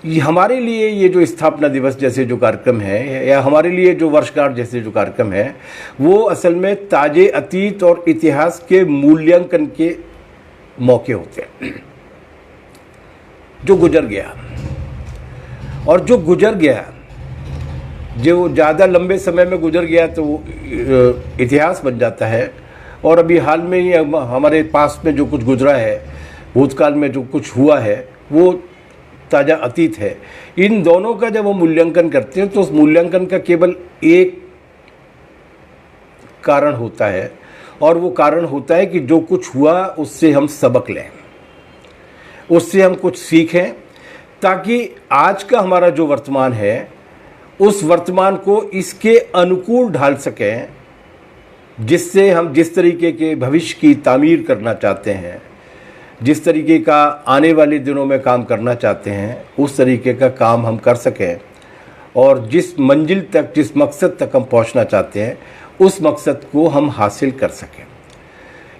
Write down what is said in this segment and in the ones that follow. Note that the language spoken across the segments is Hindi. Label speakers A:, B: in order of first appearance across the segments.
A: ये हमारे लिए ये जो स्थापना दिवस जैसे जो कार्यक्रम है या हमारे लिए जो वर्षगांठ जैसे जो कार्यक्रम है, वो असल में ताजे अतीत और इतिहास के मूल्यांकन के मौके होते हैं। जो गुजर गया और जो गुजर गया, जो ज़्यादा लंबे समय में गुजर गया तो वो इतिहास बन जाता है, और अभी हाल में ही हमारे पास में जो कुछ गुजरा है, भूतकाल में जो कुछ हुआ है, वो ताज़ा अतीत है। इन दोनों का जब वो मूल्यांकन करते हैं तो उस मूल्यांकन का केवल एक कारण होता है, और वो कारण होता है कि जो कुछ हुआ उससे हम सबक लें, उससे हम कुछ सीखें, ताकि आज का हमारा जो वर्तमान है उस वर्तमान को इसके अनुकूल ढाल सकें, जिससे हम जिस तरीके के भविष्य की तामीर करना चाहते हैं, जिस तरीके का आने वाले दिनों में काम करना चाहते हैं, उस तरीके का काम हम कर सकें, और जिस मंजिल तक, जिस मकसद तक हम पहुंचना चाहते हैं, उस मकसद को हम हासिल कर सकें।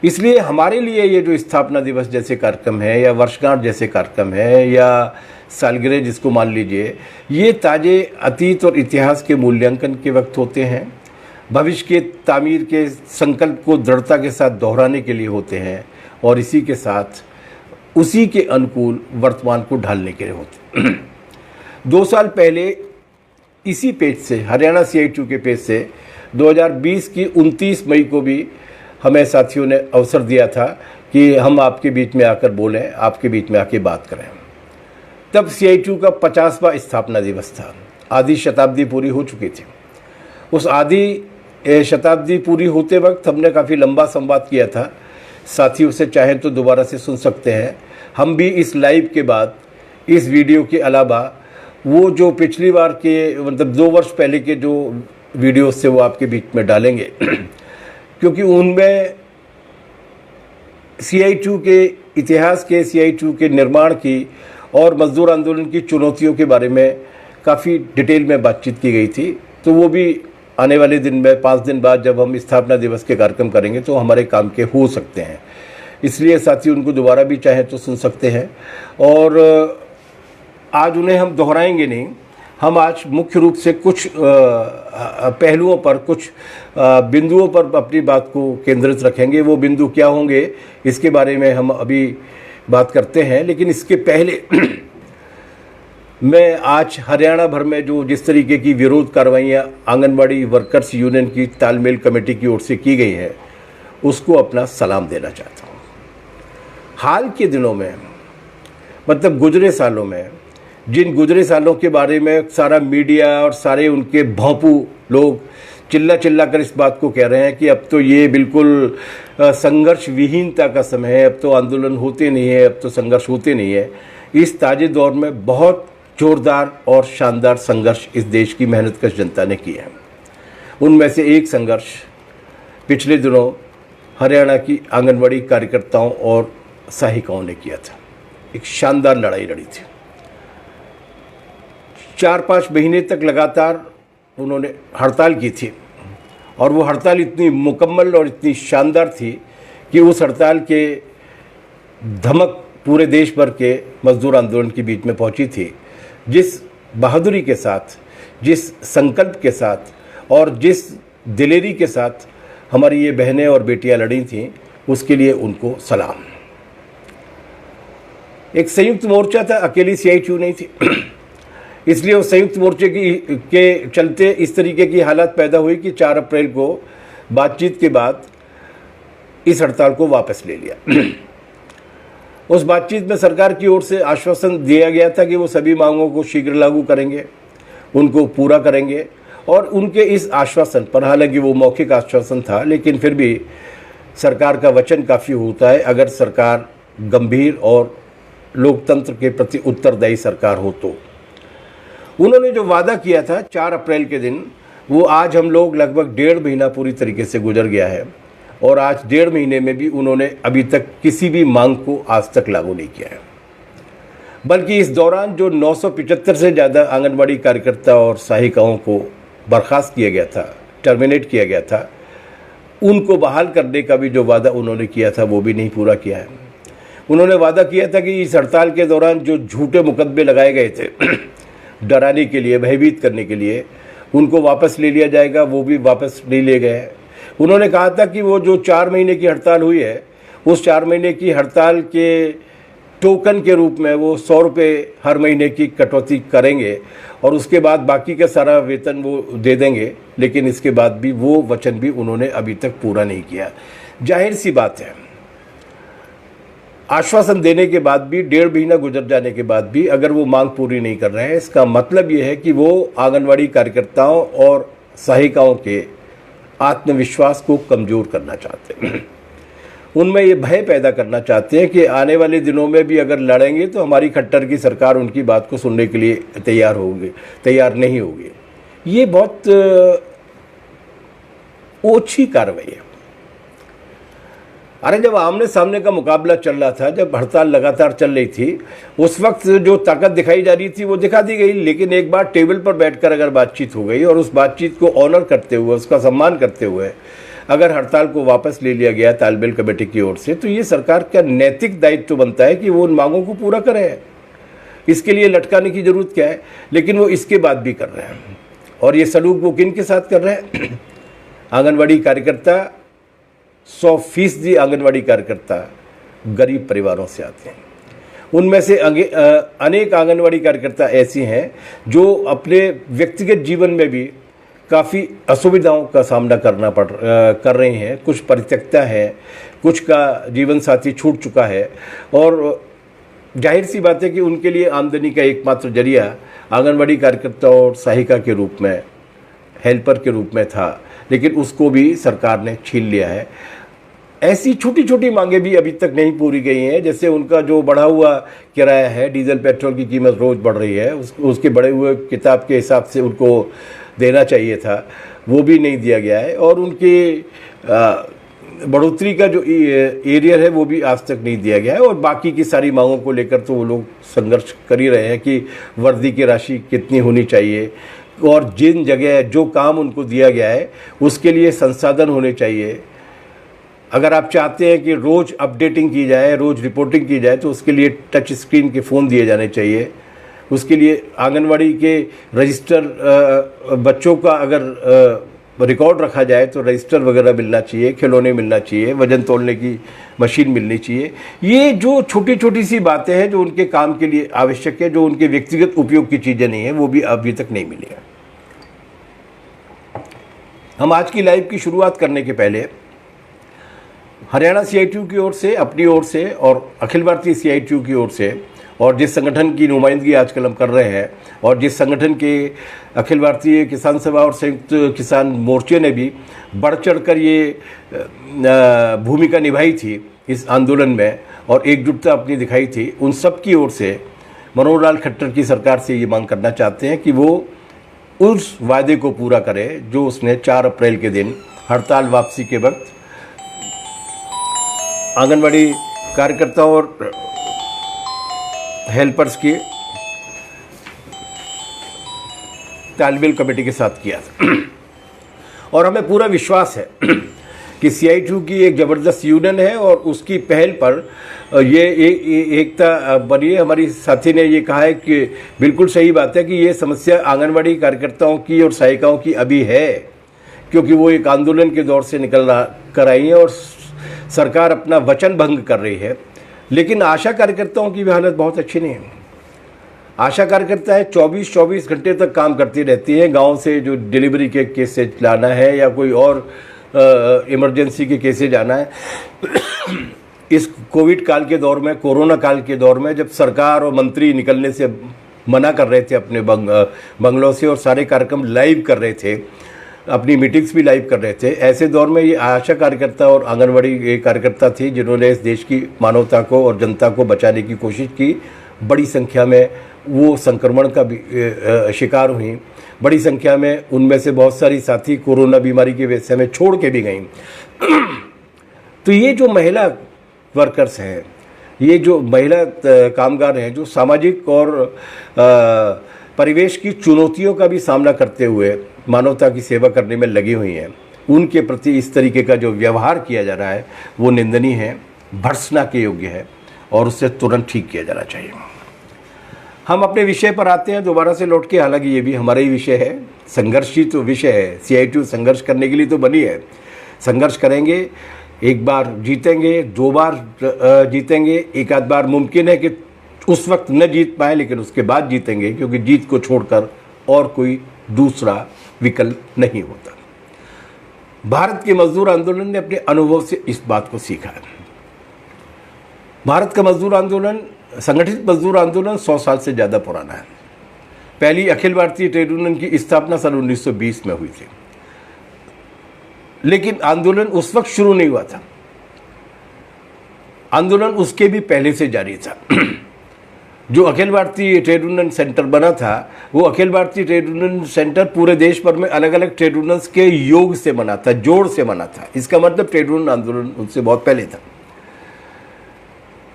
A: इसलिए हमारे लिए ये जो स्थापना दिवस जैसे कार्यक्रम है, या वर्षगांठ जैसे कार्यक्रम है, या सालगिरह जिसको मान लीजिए, ये ताजे अतीत और इतिहास के मूल्यांकन के वक्त होते हैं, भविष्य के तामीर के संकल्प को दृढ़ता के साथ दोहराने के लिए होते हैं, और इसी के साथ उसी के अनुकूल वर्तमान को ढालने के लिए होते हैं। 2 साल पहले इसी पेज से, हरियाणा CITU के पेज से 2020 की 29 मई को भी हमें साथियों ने अवसर दिया था कि हम आपके बीच में आकर बोलें, आपके बीच में आके बात करें। तब CITU का 50वां स्थापना दिवस था, आधी शताब्दी पूरी हो चुकी थी। उस आधी शताब्दी पूरी होते वक्त हमने काफ़ी लंबा संवाद किया था। साथी उसे चाहें तो दोबारा से सुन सकते हैं। हम भी इस लाइव के बाद, इस वीडियो के अलावा, वो जो पिछली बार के मतलब 2 वर्ष पहले के जो वीडियोस थे वो आपके बीच में डालेंगे क्योंकि उनमें CITU के इतिहास के, CITU के निर्माण की और मजदूर आंदोलन की चुनौतियों के बारे में काफ़ी डिटेल में बातचीत की गई थी। तो वो भी आने वाले दिन में 5 दिन बाद जब हम स्थापना दिवस के कार्यक्रम करेंगे तो हमारे काम के हो सकते हैं। इसलिए साथी उनको दोबारा भी चाहे तो सुन सकते हैं, और आज उन्हें हम दोहराएंगे नहीं। हम आज मुख्य रूप से कुछ पहलुओं पर, कुछ बिंदुओं पर अपनी बात को केंद्रित रखेंगे। वो बिंदु क्या होंगे इसके बारे में हम अभी बात करते हैं, लेकिन इसके पहले मैं आज हरियाणा भर में जो जिस तरीके की विरोध कार्रवाइयाँ आंगनबाड़ी वर्कर्स यूनियन की तालमेल कमेटी की ओर से की गई है, उसको अपना सलाम देना चाहता हूँ। हाल के दिनों में, मतलब गुजरे सालों में, जिन गुजरे सालों के बारे में सारा मीडिया और सारे उनके भौंपू लोग चिल्ला चिल्ला कर इस बात को कह रहे हैं कि अब तो ये बिल्कुल संघर्ष विहीनता का समय है, अब तो आंदोलन होते नहीं है, अब तो संघर्ष होते नहीं है। इस ताजे दौर में बहुत जोरदार और शानदार संघर्ष इस देश की मेहनतकश जनता ने किया है। उनमें से एक संघर्ष पिछले दिनों हरियाणा की आंगनबाड़ी कार्यकर्ताओं और सहायिकाओं ने किया था। एक शानदार लड़ाई लड़ी थी। 4-5 महीने तक लगातार उन्होंने हड़ताल की थी, और वो हड़ताल इतनी मुकम्मल और इतनी शानदार थी कि उस हड़ताल के धमक पूरे देश भर के मजदूर आंदोलन के बीच में पहुंची थी। जिस बहादुरी के साथ, जिस संकल्प के साथ और जिस दिलेरी के साथ हमारी ये बहनें और बेटियां लड़ी थीं, उसके लिए उनको सलाम। एक संयुक्त मोर्चा था, अकेली CITU नहीं थी। इसलिए उस संयुक्त मोर्चे के चलते इस तरीके की हालत पैदा हुई कि 4 अप्रैल को बातचीत के बाद इस हड़ताल को वापस ले लिया। उस बातचीत में सरकार की ओर से आश्वासन दिया गया था कि वो सभी मांगों को शीघ्र लागू करेंगे, उनको पूरा करेंगे, और उनके इस आश्वासन पर, हालांकि वो मौखिक आश्वासन था, लेकिन फिर भी सरकार का वचन काफ़ी होता है अगर सरकार गंभीर और लोकतंत्र के प्रति उत्तरदायी सरकार हो तो। उन्होंने जो वादा किया था 4 अप्रैल के दिन, वो आज हम लोग लगभग 1.5 महीना पूरी तरीके से गुजर गया है, और आज 1.5 महीने में भी उन्होंने अभी तक किसी भी मांग को आज तक लागू नहीं किया है। बल्कि इस दौरान जो 975 से ज़्यादा आंगनबाड़ी कार्यकर्ता और सहायिकाओं को बर्खास्त किया गया था, टर्मिनेट किया गया था, उनको बहाल करने का भी जो वादा उन्होंने किया था वो भी नहीं पूरा किया है। उन्होंने वादा किया था कि इस हड़ताल के दौरान जो झूठे मुकदमे लगाए गए थे डराने के लिए, भयभीत करने के लिए, उनको वापस ले लिया जाएगा। वो भी वापस नहीं ले गए। उन्होंने कहा था कि वो जो 4 महीने की हड़ताल हुई है, उस 4 महीने की हड़ताल के टोकन के रूप में वो 100 रुपये हर महीने की कटौती करेंगे और उसके बाद बाकी का सारा वेतन वो दे देंगे। लेकिन इसके बाद भी वो वचन भी उन्होंने अभी तक पूरा नहीं किया। जाहिर सी बात है, आश्वासन देने के बाद भी, 1.5 महीना गुजर जाने के बाद भी अगर वो मांग पूरी नहीं कर रहे हैं, इसका मतलब ये है कि वो आंगनवाड़ी कार्यकर्ताओं और सहायिकाओं के आत्मविश्वास को कमज़ोर करना चाहते हैं। उनमें ये भय पैदा करना चाहते हैं कि आने वाले दिनों में भी अगर लड़ेंगे तो हमारी खट्टर की सरकार उनकी बात को सुनने के लिए तैयार नहीं होगी। ये बहुत ओछी कार्रवाई है। अरे जब आमने सामने का मुकाबला चल रहा था, जब हड़ताल लगातार चल रही थी, उस वक्त जो ताकत दिखाई जा रही थी वो दिखा दी गई। लेकिन एक बार टेबल पर बैठकर अगर बातचीत हो गई और उस बातचीत को ऑनर करते हुए, उसका सम्मान करते हुए अगर हड़ताल को वापस ले लिया गया तालमेल कमेटी की ओर से, तो ये सरकार का नैतिक दायित्व बनता है कि वो उन मांगों को पूरा करे। इसके लिए लटकाने की जरूरत क्या है? लेकिन वो इसके बाद भी कर रहे हैं। और ये सलूक वो किन के साथ कर रहे हैं? आंगनवाड़ी कार्यकर्ता, 100% आंगनवाड़ी कार्यकर्ता गरीब परिवारों से आते हैं। उनमें से अनेक आंगनवाड़ी कार्यकर्ता ऐसी हैं जो अपने व्यक्तिगत जीवन में भी काफ़ी असुविधाओं का सामना कर रहे हैं। कुछ परित्यक्ता है, कुछ का जीवन साथी छूट चुका है और जाहिर सी बात है कि उनके लिए आमदनी का एकमात्र जरिया आंगनवाड़ी कार्यकर्ता और सहायिका के रूप में, हेल्पर के रूप में था। लेकिन उसको भी सरकार ने छीन लिया है। ऐसी छोटी छोटी मांगें भी अभी तक नहीं पूरी गई हैं। जैसे उनका जो बढ़ा हुआ किराया है, डीजल पेट्रोल की कीमत रोज़ बढ़ रही है, उसके बढ़े हुए किताब के हिसाब से उनको देना चाहिए था, वो भी नहीं दिया गया है। और उनकी बढ़ोतरी का जो एरियर है वो भी आज तक नहीं दिया गया है। और बाकी की सारी मांगों को लेकर तो वो लोग संघर्ष कर ही रहे हैं कि वर्दी की राशि कितनी होनी चाहिए और जिन जगह जो काम उनको दिया गया है उसके लिए संसाधन होने चाहिए। अगर आप चाहते हैं कि रोज़ अपडेटिंग की जाए, रोज़ रिपोर्टिंग की जाए, तो उसके लिए टच स्क्रीन के फ़ोन दिए जाने चाहिए। उसके लिए आंगनवाड़ी के रजिस्टर, बच्चों का अगर रिकॉर्ड रखा जाए तो रजिस्टर वगैरह मिलना चाहिए, खिलौने मिलना चाहिए, वजन तोलने की मशीन मिलनी चाहिए। ये जो छोटी छोटी सी बातें हैं जो उनके काम के लिए आवश्यक है, जो उनके व्यक्तिगत उपयोग की चीज़ें नहीं हैं, वो भी अभी तक नहीं मिली है। हम आज की लाइव की शुरुआत करने के पहले हरियाणा CITU की ओर से, अपनी ओर से और अखिल भारतीय CITU की ओर से, और जिस संगठन की नुमाइंदगी आजकल हम कर रहे हैं और जिस संगठन के अखिल भारतीय किसान सभा और संयुक्त किसान मोर्चे ने भी बढ़ चढ़कर ये भूमिका निभाई थी इस आंदोलन में और एकजुटता अपनी दिखाई थी, उन सब की ओर से मनोहर लाल खट्टर की सरकार से ये मांग करना चाहते हैं कि वो उस वायदे को पूरा करे जो उसने 4 अप्रैल के दिन हड़ताल वापसी के वक्त आंगनवाड़ी कार्यकर्ताओं और हेल्पर्स की तालमेल कमेटी के साथ किया था। और हमें पूरा विश्वास है कि CITU की एक ज़बरदस्त यूनियन है और उसकी पहल पर ये एकता बनी है। हमारी साथी ने ये कहा है कि बिल्कुल सही बात है कि ये समस्या आंगनवाड़ी कार्यकर्ताओं की और सहायिकाओं की अभी है, क्योंकि वो एक आंदोलन के दौर से निकल कर आई है और सरकार अपना वचन भंग कर रही है। लेकिन आशा कार्यकर्ताओं की भी हालत बहुत अच्छी नहीं है। आशा कार्यकर्ताएं 24 घंटे तक काम करती रहती हैं। गांव से जो डिलीवरी के केसेज लाना है या कोई और इमरजेंसी के केसेज आना है, इस कोविड काल के दौर में, कोरोना काल के दौर में, जब सरकार और मंत्री निकलने से मना कर रहे थे अपने बंगलों से और सारे कार्यक्रम लाइव कर रहे थे, अपनी मीटिंग्स भी लाइव कर रहे थे, ऐसे दौर में ये आशा कार्यकर्ता और आंगनवाड़ी कार्यकर्ता थी जिन्होंने इस देश की मानवता को और जनता को बचाने की कोशिश की। बड़ी संख्या में वो संक्रमण का भी शिकार हुई। बड़ी संख्या में उनमें से बहुत सारी साथी कोरोना बीमारी की वजह से हमें छोड़ के भी गई। तो ये जो महिला वर्कर्स हैं, ये जो महिला कामगार हैं, जो सामाजिक और परिवेश की चुनौतियों का भी सामना करते हुए मानवता की सेवा करने में लगी हुई हैं, उनके प्रति इस तरीके का जो व्यवहार किया जा रहा है वो निंदनीय है, भर्त्सना के योग्य है। और उससे तुरंत ठीक किया जाना चाहिए। हम अपने विषय पर आते हैं दोबारा से लौट के, हालांकि ये भी हमारा ही विषय है, संघर्ष ही तो विषय है। CITU संघर्ष करने के लिए तो बनी है, संघर्ष करेंगे, एक बार जीतेंगे, 2 बार जीतेंगे, एक आध बार मुमकिन है कि उस वक्त न जीत पाए, लेकिन उसके बाद जीतेंगे, क्योंकि जीत को छोड़कर और कोई दूसरा विकल्प नहीं होता। भारत के मजदूर आंदोलन ने अपने अनुभव से इस बात को सीखा है। भारत का मजदूर आंदोलन, संगठित मजदूर आंदोलन 100 साल से ज़्यादा पुराना है। पहली अखिल भारतीय ट्रेड यूनियन की स्थापना सन 1920 में हुई थी, लेकिन आंदोलन उस वक्त शुरू नहीं हुआ था, आंदोलन उसके भी पहले से जारी था। जो Akhil Bharatiya trade union centre बना था, वो Akhil Bharatiya trade union centre पूरे देश भर में अलग अलग ट्रेड यूनियंस के योग से बना था, जोड़ से बना था। इसका मतलब ट्रेड यूनियन आंदोलन उससे बहुत पहले था।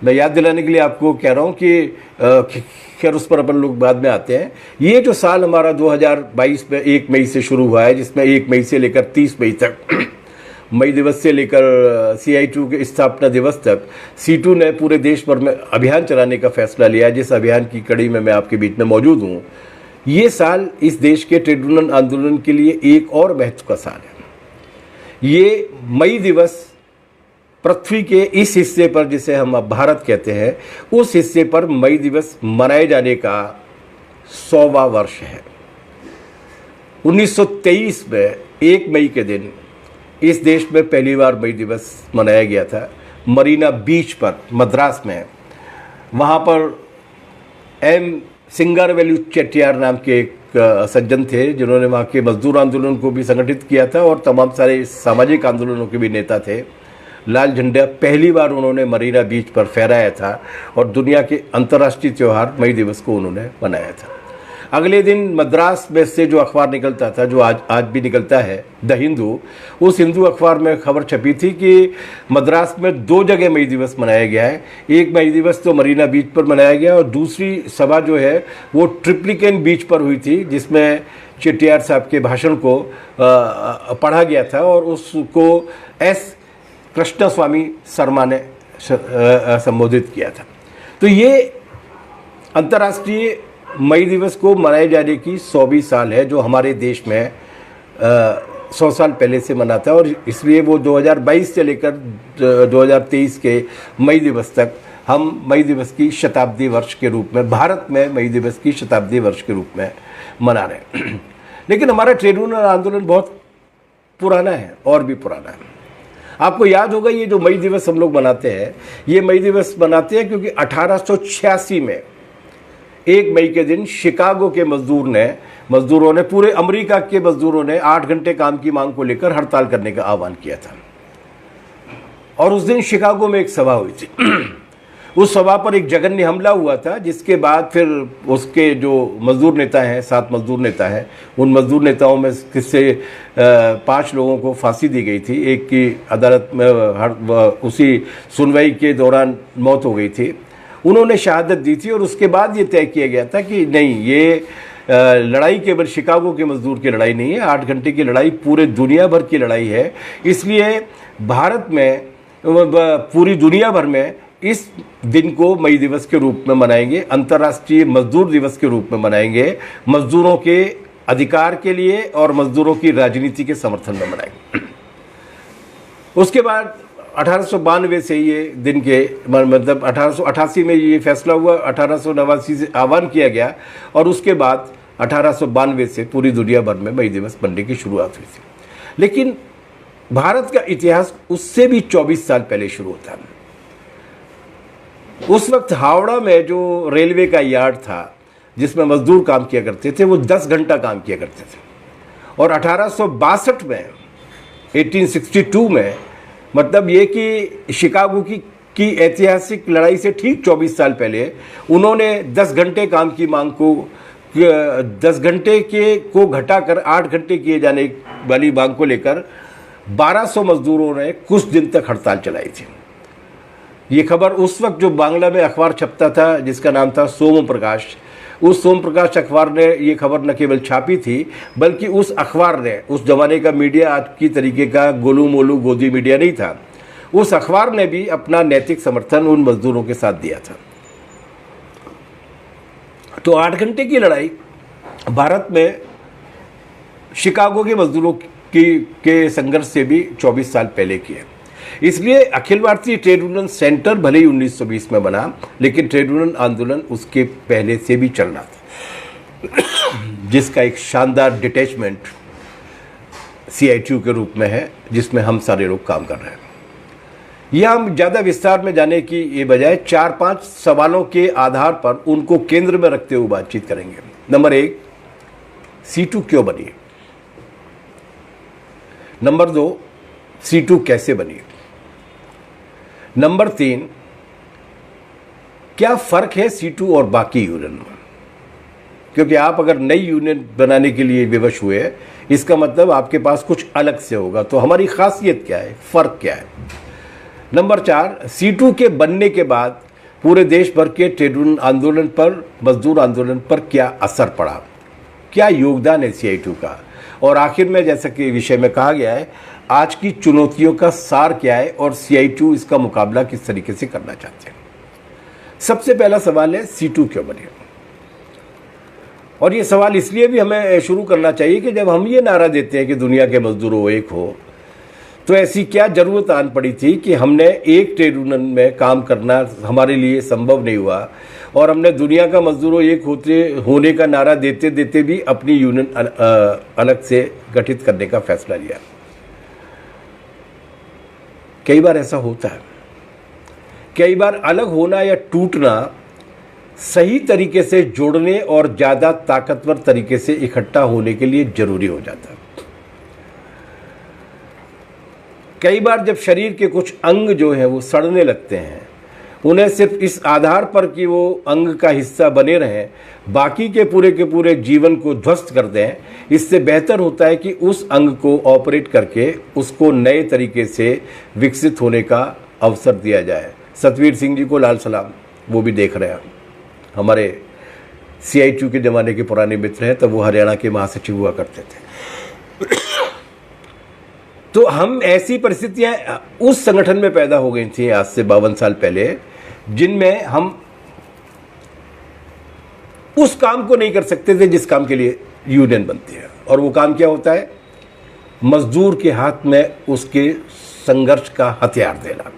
A: मैं याद दिलाने के लिए आपको कह रहा हूँ कि खैर उस पर अपन लोग बाद में आते हैं। ये जो साल हमारा 2022 में 1 मई से शुरू हुआ है, जिसमें 1 मई से लेकर 30 मई तक, मई दिवस से लेकर CITU के स्थापना दिवस तक CITU ने पूरे देश भर में अभियान चलाने का फैसला लिया, जिस अभियान की कड़ी में मैं आपके बीच में मौजूद हूँ। ये साल इस देश के ट्रेड यूनियन आंदोलन के लिए एक और महत्व का साल है। ये मई दिवस पृथ्वी के इस हिस्से पर, जिसे हम अब भारत कहते हैं, उस हिस्से पर मई दिवस मनाए जाने का 100वां वर्ष है। 1923 में 1 मई के दिन इस देश में पहली बार मई दिवस मनाया गया था, मरीना बीच पर मद्रास में। वहाँ पर M सिंगारवेलु चेट्टियार नाम के एक सज्जन थे, जिन्होंने वहाँ के मजदूर आंदोलन को भी संगठित किया था और तमाम सारे सामाजिक आंदोलनों के भी नेता थे। लाल झंडा पहली बार उन्होंने मरीना बीच पर फहराया था और दुनिया के अंतर्राष्ट्रीय त्यौहार मई दिवस को उन्होंने मनाया था। अगले दिन मद्रास में से जो अखबार निकलता था, जो आज भी निकलता है, द हिंदू, उस हिंदू अखबार में खबर छपी थी कि मद्रास में 2 जगह मई दिवस मनाया गया है। एक मई दिवस तो मरीना बीच पर मनाया गया और दूसरी सभा जो है वो ट्रिप्लिकेन बीच पर हुई थी, जिसमें चेट्टियार साहब के भाषण को पढ़ा गया था और उसको S कृष्णस्वामी शर्मा ने संबोधित किया था। तो ये अंतर्राष्ट्रीय मई दिवस को मनाए जाने की 100वीं साल है, जो हमारे देश में 100 साल पहले से मनाता है। और इसलिए वो 2022 से लेकर 2023 के मई दिवस तक हम मई दिवस की शताब्दी वर्ष के रूप में, भारत में मई दिवस की शताब्दी वर्ष के रूप में मना रहे हैं। लेकिन हमारा ट्रेड यूनियन आंदोलन बहुत पुराना है, और भी पुराना है। आपको याद होगा, ये जो मई दिवस हम लोग मनाते हैं, ये मई दिवस मनाते हैं क्योंकि 1886 में 1 मई के दिन शिकागो के मजदूरों ने, पूरे अमेरिका के मजदूरों ने 8 घंटे काम की मांग को लेकर हड़ताल करने का आह्वान किया था। और उस दिन शिकागो में एक सभा हुई थी। उस सभा पर एक जघन्य हमला हुआ था, जिसके बाद फिर उसके जो मजदूर नेता हैं, 7 मजदूर नेता हैं, उन मजदूर नेताओं में किससे 5 लोगों को फांसी दी गई थी। एक की अदालत में उसी सुनवाई के दौरान मौत हो गई थी। उन्होंने शहादत दी थी और उसके बाद ये तय किया गया था कि नहीं, ये लड़ाई केवल शिकागो के मजदूर की लड़ाई नहीं है, 8 घंटे की लड़ाई पूरे दुनिया भर की लड़ाई है। इसलिए भारत में, पूरी दुनिया भर में इस दिन को मई दिवस के रूप में मनाएंगे, अंतर्राष्ट्रीय मजदूर दिवस के रूप में मनाएंगे, मजदूरों के अधिकार के लिए और मजदूरों की राजनीति के समर्थन में मनाएंगे। उसके बाद 1892 से ये दिन के, मतलब 1888 में ये फैसला हुआ, 1889 से आह्वान किया गया और उसके बाद 1892 से पूरी दुनिया भर में मई दिवस बनने की शुरुआत हुई थी। लेकिन भारत का इतिहास उससे भी 24 साल पहले शुरू होता है। उस वक्त हावड़ा में जो रेलवे का यार्ड था, जिसमें मजदूर काम किया करते थे, वो 10 घंटा काम किया करते थे। और 1862 में, 1862 में, मतलब ये कि शिकागो की ऐतिहासिक लड़ाई से ठीक 24 साल पहले उन्होंने 10 घंटे काम की मांग को 10 घंटे को घटाकर 8 घंटे किए जाने वाली मांग को लेकर 1200 मजदूरों ने कुछ दिन तक हड़ताल चलाई थी। ये खबर उस वक्त जो बांग्ला में अखबार छपता था, जिसका नाम था सोम प्रकाश, उस सोम प्रकाश अखबार ने ये खबर न केवल छापी थी, बल्कि उस अखबार ने, उस जमाने का मीडिया आज की तरीके का गोलू मोलू गोदी मीडिया नहीं था, उस अखबार ने भी अपना नैतिक समर्थन उन मजदूरों के साथ दिया था। तो 8 घंटे की लड़ाई भारत में शिकागो के मजदूरों के संघर्ष से भी 24 साल पहले की है। इसलिए Akhil Bharatiya trade union centre भले ही 1920 में बना, लेकिन ट्रेड यूनियन आंदोलन उसके पहले से भी चल रहा था, जिसका एक शानदार डिटैचमेंट CITU के रूप में है, जिसमें हम सारे लोग काम कर रहे हैं। यह हम ज़्यादा विस्तार में जाने की ये बजाय 4-5 सवालों के आधार पर उनको केंद्र में रखते हुए बातचीत करेंगे। नंबर 1, C2 क्यों बनी? नंबर 2, C2 कैसे बनी? नंबर 3, क्या फर्क है C2 और बाकी यूनियन में? क्योंकि आप अगर नई यूनियन बनाने के लिए विवश हुए, इसका मतलब आपके पास कुछ अलग से होगा। तो हमारी खासियत क्या है, फर्क क्या है? नंबर 4, C2 के बनने के बाद पूरे देश भर के ट्रेड यूनियन आंदोलन पर, मजदूर आंदोलन पर क्या असर पड़ा, क्या योगदान है CITU का? और आखिर में, जैसा कि विषय में कहा गया है, आज की चुनौतियों का सार क्या है और CITU इसका मुकाबला किस तरीके से करना चाहते हैं। सबसे पहला सवाल है, C2 क्यों बनी? और ये सवाल इसलिए भी हमें शुरू करना चाहिए कि जब हम ये नारा देते हैं कि दुनिया के मजदूरों एक हो, तो ऐसी क्या जरूरत आन पड़ी थी कि हमने एक ट्रेड यूनियन में काम करना हमारे लिए संभव नहीं हुआ, और हमने दुनिया का मजदूरों एक होने का नारा देते देते भी अपनी यूनियन अलग से गठित करने का फैसला लिया। कई बार ऐसा होता है, कई बार अलग होना या टूटना सही तरीके से जोड़ने और ज़्यादा ताकतवर तरीके से इकट्ठा होने के लिए जरूरी हो जाता है। कई बार जब शरीर के कुछ अंग जो है वो सड़ने लगते हैं, उन्हें सिर्फ इस आधार पर कि वो अंग का हिस्सा बने रहें, बाकी के पूरे जीवन को ध्वस्त कर दें, इससे बेहतर होता है कि उस अंग को ऑपरेट करके उसको नए तरीके से विकसित होने का अवसर दिया जाए। सतवीर सिंह जी को लाल सलाम, वो भी देख रहे हैं, हमारे CITU के ज़माने के पुराने मित्र हैं, तब वो हरियाणा के महासचिव हुआ करते थे। तो हम ऐसी परिस्थितियां उस संगठन में पैदा हो गई थी आज से 52 साल पहले, जिनमें हम उस काम को नहीं कर सकते थे जिस काम के लिए यूनियन बनती है। और वो काम क्या होता है? मजदूर के हाथ में उसके संघर्ष का हथियार देना।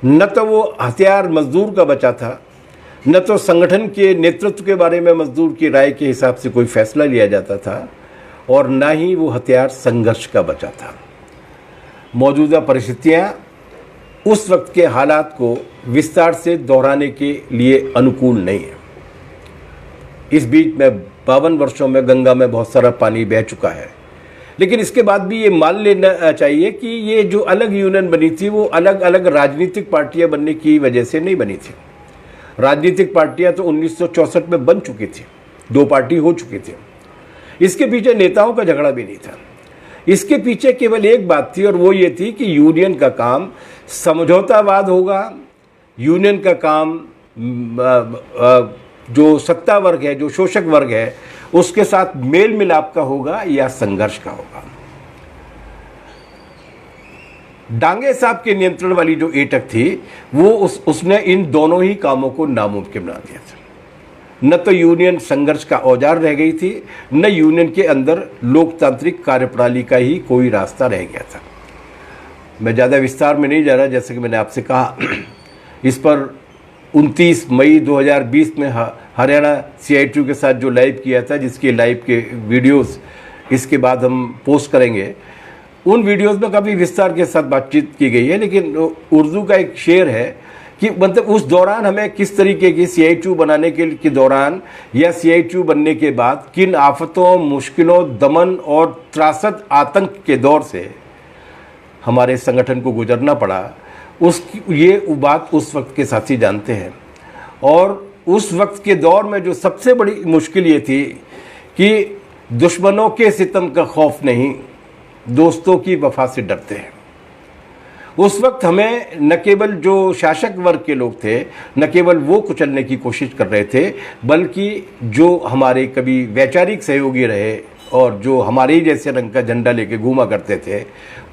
A: न तो वो हथियार मजदूर का बचा था, न तो संगठन के नेतृत्व के बारे में मजदूर की राय के हिसाब से कोई फैसला लिया जाता था, और न ही वो हथियार संघर्ष का बचा था। मौजूदा परिस्थितियां उस वक्त के हालात को विस्तार से दोहराने के लिए अनुकूल नहीं है। इस बीच में 52 वर्षों में गंगा में बहुत सारा पानी बह चुका है, लेकिन इसके बाद भी ये मान लेना चाहिए कि ये जो अलग यूनियन बनी थी वो अलग अलग राजनीतिक पार्टियां बनने की वजह से नहीं बनी थी। राजनीतिक पार्टियां तो 1964 में बन चुकी थी, 2 पार्टी हो चुकी थी। इसके पीछे नेताओं का झगड़ा भी नहीं था। इसके पीछे केवल एक बात थी, और वो ये थी कि यूनियन का काम समझौतावाद होगा, यूनियन का काम जो सत्ता वर्ग है, जो शोषक वर्ग है, उसके साथ मेल मिलाप का होगा या संघर्ष का होगा। डांगे साहब के नियंत्रण वाली जो एटक थी, वो उसने इन दोनों ही कामों को नामुमकिन बना दिया था। न तो यूनियन संघर्ष का औजार रह गई थी, न यूनियन के अंदर लोकतांत्रिक कार्यप्रणाली का ही कोई रास्ता रह गया था। मैं ज़्यादा विस्तार में नहीं जा रहा, जैसे कि मैंने आपसे कहा, इस पर 29 मई 2020 में हरियाणा CITU के साथ जो लाइव किया था, जिसके लाइव के वीडियोस इसके बाद हम पोस्ट करेंगे, उन वीडियोस में काफ़ी विस्तार के साथ बातचीत की गई है। लेकिन उर्दू का एक शेर है कि मतलब उस दौरान हमें किस तरीके की CITU बनाने के दौरान या CITU बनने के बाद किन आफतों, मुश्किलों, दमन और त्रासद आतंक के दौर से हमारे संगठन को गुजरना पड़ा, ये बात उस वक्त के साथी जानते हैं। और उस वक्त के दौर में जो सबसे बड़ी मुश्किल ये थी कि दुश्मनों के सितम का खौफ नहीं, दोस्तों की वफा से डरते हैं। उस वक्त हमें न केवल जो शासक वर्ग के लोग थे, न केवल वो कुचलने की कोशिश कर रहे थे, बल्कि जो हमारे कभी वैचारिक सहयोगी रहे और जो हमारे ही जैसे रंग का झंडा लेके घूमा करते थे,